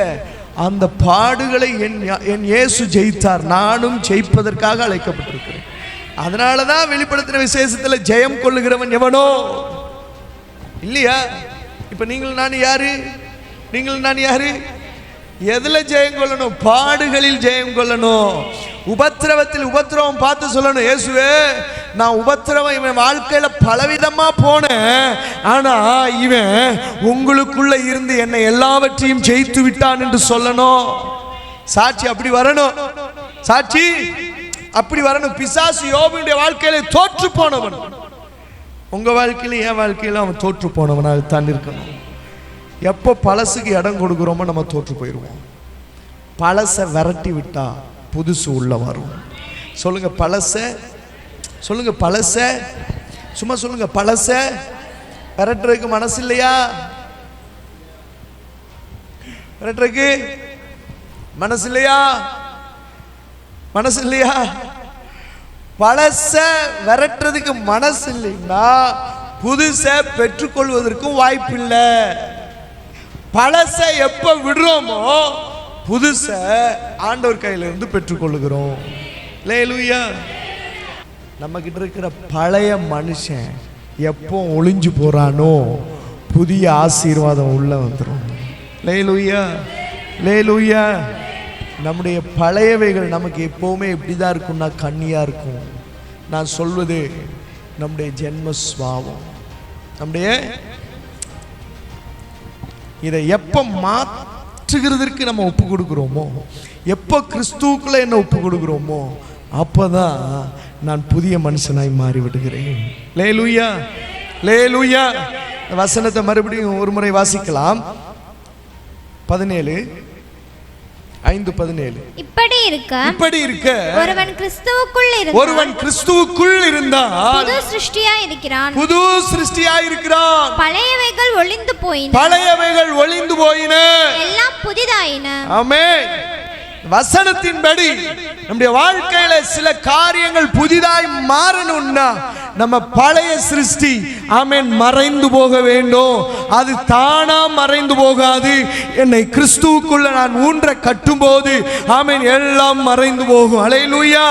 அந்த பாடுகளை என் இயேசு ஜெயித்தார், நானும் ஜெயிப்பதற்காக அழைக்கப்பட்டிருக்கிறேன். அதனாலதான் வெளிப்படுத்தின விசேஷத்துல ஜெயம் கொள்ளுகிறவன் எவனோ இல்லையா? இப்ப நீங்கள் நான் யாரு? நீங்கள் நான் யாரு? எதுல ஜெயம் கொள்ளணும்? பாடுகளில் ஜெயம் கொள்ளணும். உபத்திரவத்தில் உபத்திரவம் பார்த்து சொல்லணும், இயேசுவே நான் உபத்திரவம் இவன் வாழ்க்கையில பலவிதமா போனேன், ஆனா இவன் உங்களுக்குள்ள இருந்து என்னை எல்லாவற்றையும் ஜெயித்து விட்டான் என்று சொல்லணும். சாட்சி அப்படி வரணும். சாட்சி அப்படி வரணும். பிசாசு யோபுடைய வாழ்க்கையில தோற்று போனவன், உங்க வாழ்க்கையில என் வாழ்க்கையில அவன் தோற்று போனவனாக தான் இருக்கணும். எப்போ பழசுக்கு இடம் கொடுக்குறோமோ நம்ம தோற்று போயிடுவோம். பழச விரட்டி விட்டா புதுசு உள்ள வரும். சொல்லுங்க பழச, சொல்லுங்க பழச, சும்மா சொல்லுங்க பழச விரட்டுறதுக்கு மனசு இல்லையா? விரட்டுறதுக்கு மனசு இல்லையா? மனசு இல்லையா? பழச விரட்டுறதுக்கு மனசு இல்லைன்னா புதுச பெற்றுக்கொள்வதற்கும் வாய்ப்பு இல்லை. பழச எப்ப விடுறோமோ புதுச ஆண்டவர் கையில இருந்து பெற்றுக்கொள்ளுகிறோம். அல்லேலூயா. நம்ம கிட்ட இருக்கிற பழைய மனுஷன் எப்போ ஒளிஞ்சு போறானோ புதிய ஆசீர்வாதம் உள்ள வந்துடும். அல்லேலூயா. அல்லேலூயா. நம்முடைய பழையவைகள் நமக்கு எப்பவுமே எப்படிதான் இருக்கும்னா கண்ணியா இருக்கும். நான் சொல்வது நம்முடைய ஜென்ம சுபாவம். நம்முடைய இதை எப்ப மாற்றுகிறதற்கு நம்ம ஒப்பு கொடுக்கிறோமோ, எப்போ கிறிஸ்துவுக்குள்ள என்ன ஒப்பு கொடுக்கிறோமோ அப்பதான் நான் புதிய மனுஷனாய் மாறி விடுகிறேன். அல்லேலூயா. அல்லேலூயா. வசனத்தை மறுபடியும் ஒரு முறை வாசிக்கலாம். 17:5-17. இப்படி இருக்க ஒருவன் கிறிஸ்துவுக்குள் இருந்தால் புது சிருஷ்டியாய் இருக்கிறான். பழையவைகள் ஒளிந்து போயின, எல்லாம் புதிதாயின. ஆமென். வசனத்தின்படி நம்முடைய வாழ்க்கையில சில காரியங்கள் புதிதாய் மாறணும்னா நம்ம பழைய சிருஷ்டி ஆமென் மறைந்து போக வேண்டும். அது தானா மறைந்து போகாது. என்னை கிறிஸ்துவுக்குள்ள நான் ஊன்ற கட்டும்போது ஆமென் எல்லாம் மறைந்து போகும். அல்லேலூயா.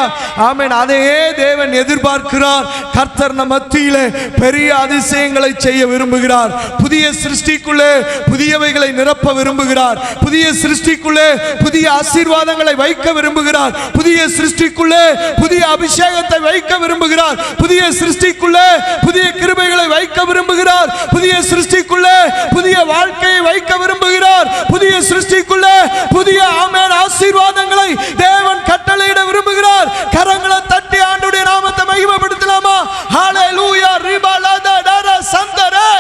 ஆமென். அதையே தேவன் எதிர்பார்க்கிறார். கர்த்தர் நம் மத்தியிலே பெரிய அதிசயங்களை செய்ய விரும்புகிறார். புதிய சிருஷ்டிக்குள்ளே புதியவைகளை நிரப்ப விரும்புகிறார். புதிய சிருஷ்டிக்குள்ளே புதிய ஆசீர்வாதங்களை வைக்க விரும்புகிறார். புதிய சிருஷ்டிக்குள்ளே புதிய அபிஷேகத்தை வைக்க விரும்புகிறார். புதிய சிருஷ்டிக்குள்ளே புதிய கிருபைகளை வைக்க விரும்புகிறார். புதிய சிருஷ்டிக்குள்ளே புதிய வாழ்க்கையை வைக்க விரும்புகிறார். புதிய சிருஷ்டிக்குள்ளே புதிய ஆமென் ஆசீர்வாதங்களை தேவன் கட்டளையிட விரும்புகிறார். கரங்களை தட்டி ஆண்டவருடைய நாமத்தை மகிமைப்படுத்தலாமா? ஹalleluya ரிபாலாதா டாரா சந்தரே.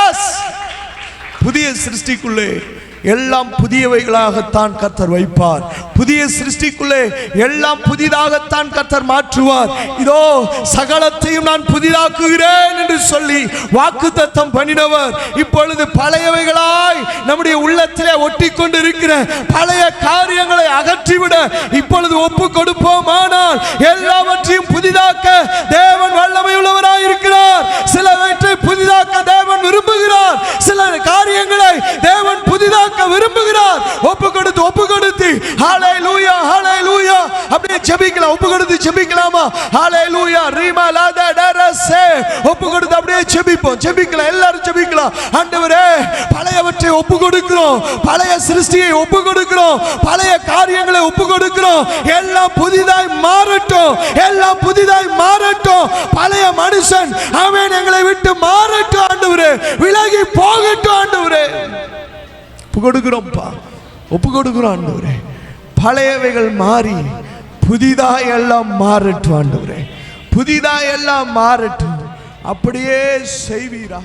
எஸ், புதிய சிருஷ்டிக்குள்ளே எல்லாம் புதியவைகளாகத்தான் கர்த்தர் வைப்பார். புதிய சிருஷ்டிக்குள்ளே எல்லாம் புதிதாகத்தான் கர்த்தர் மாற்றுவார். இதோ சகலத்தையும் நான் புதிதாக்குகிறேன் என்று சொல்லி வாக்குத்தத்தம் பண்ணினவர் இப்பொழுது பழையவைகளாய் நம்முடைய உள்ளத்திலே ஒட்டி கொண்டு இருக்கிற பழைய காரியங்களை அகற்றிவிட இப்பொழுது ஒப்பு கொடுப்போமானால் எல்லாவற்றையும் புதிதாக்க தேவன் வல்லமை உள்ளவராய் இருக்கிறார். சிலவற்றை புதிதாக்க தேவன் விரும்புகிறார். சில காரியங்களை தேவன் புதிதாக்க விரும்புகிறார். ஒப்பு கொடுத்து ஹalleluya ஹalleluya அப்படியே ஜெபிக்கலாம். ஒப்பு கொடுத்து ஜெபிக்கலாமா? ஹalleluya ரிமாலாதா டரசே. ஒப்பு கொடுத்து அப்படியே ஜெபிக்கலாம். எல்லாரும் ஜெபிக்கலாம். ஆண்டவரே, பழையவற்றை ஒப்பு கொடுக்கிறோம். பழைய சிருஷ்டியை ஒப்பு கொடுக்கிறோம். பழைய காரியங்களை ஒப்பு கொடுக்கிறோம். எல்லாம் புதிதாய் மாறட்டும். எல்லாம் புதிதாய் மாறட்டும். பழைய மனுஷன் ஆமென் எங்களை விட்டு மாறட்டும் ஆண்டவரே. விலகி போகட்டும் ஆண்டவரே. ஒப்பு கொடுக்கிறோம்ப்பா. ஒப்பு கொடுக்கிறோம் ஆண்டவரே. பழையவைகள் மாறி புதிதாய் எல்லாம் மாறட்டும் ஆண்டவரே. புதிதாய் எல்லாம் மாறட்டும். அப்படியே செய்வீராக.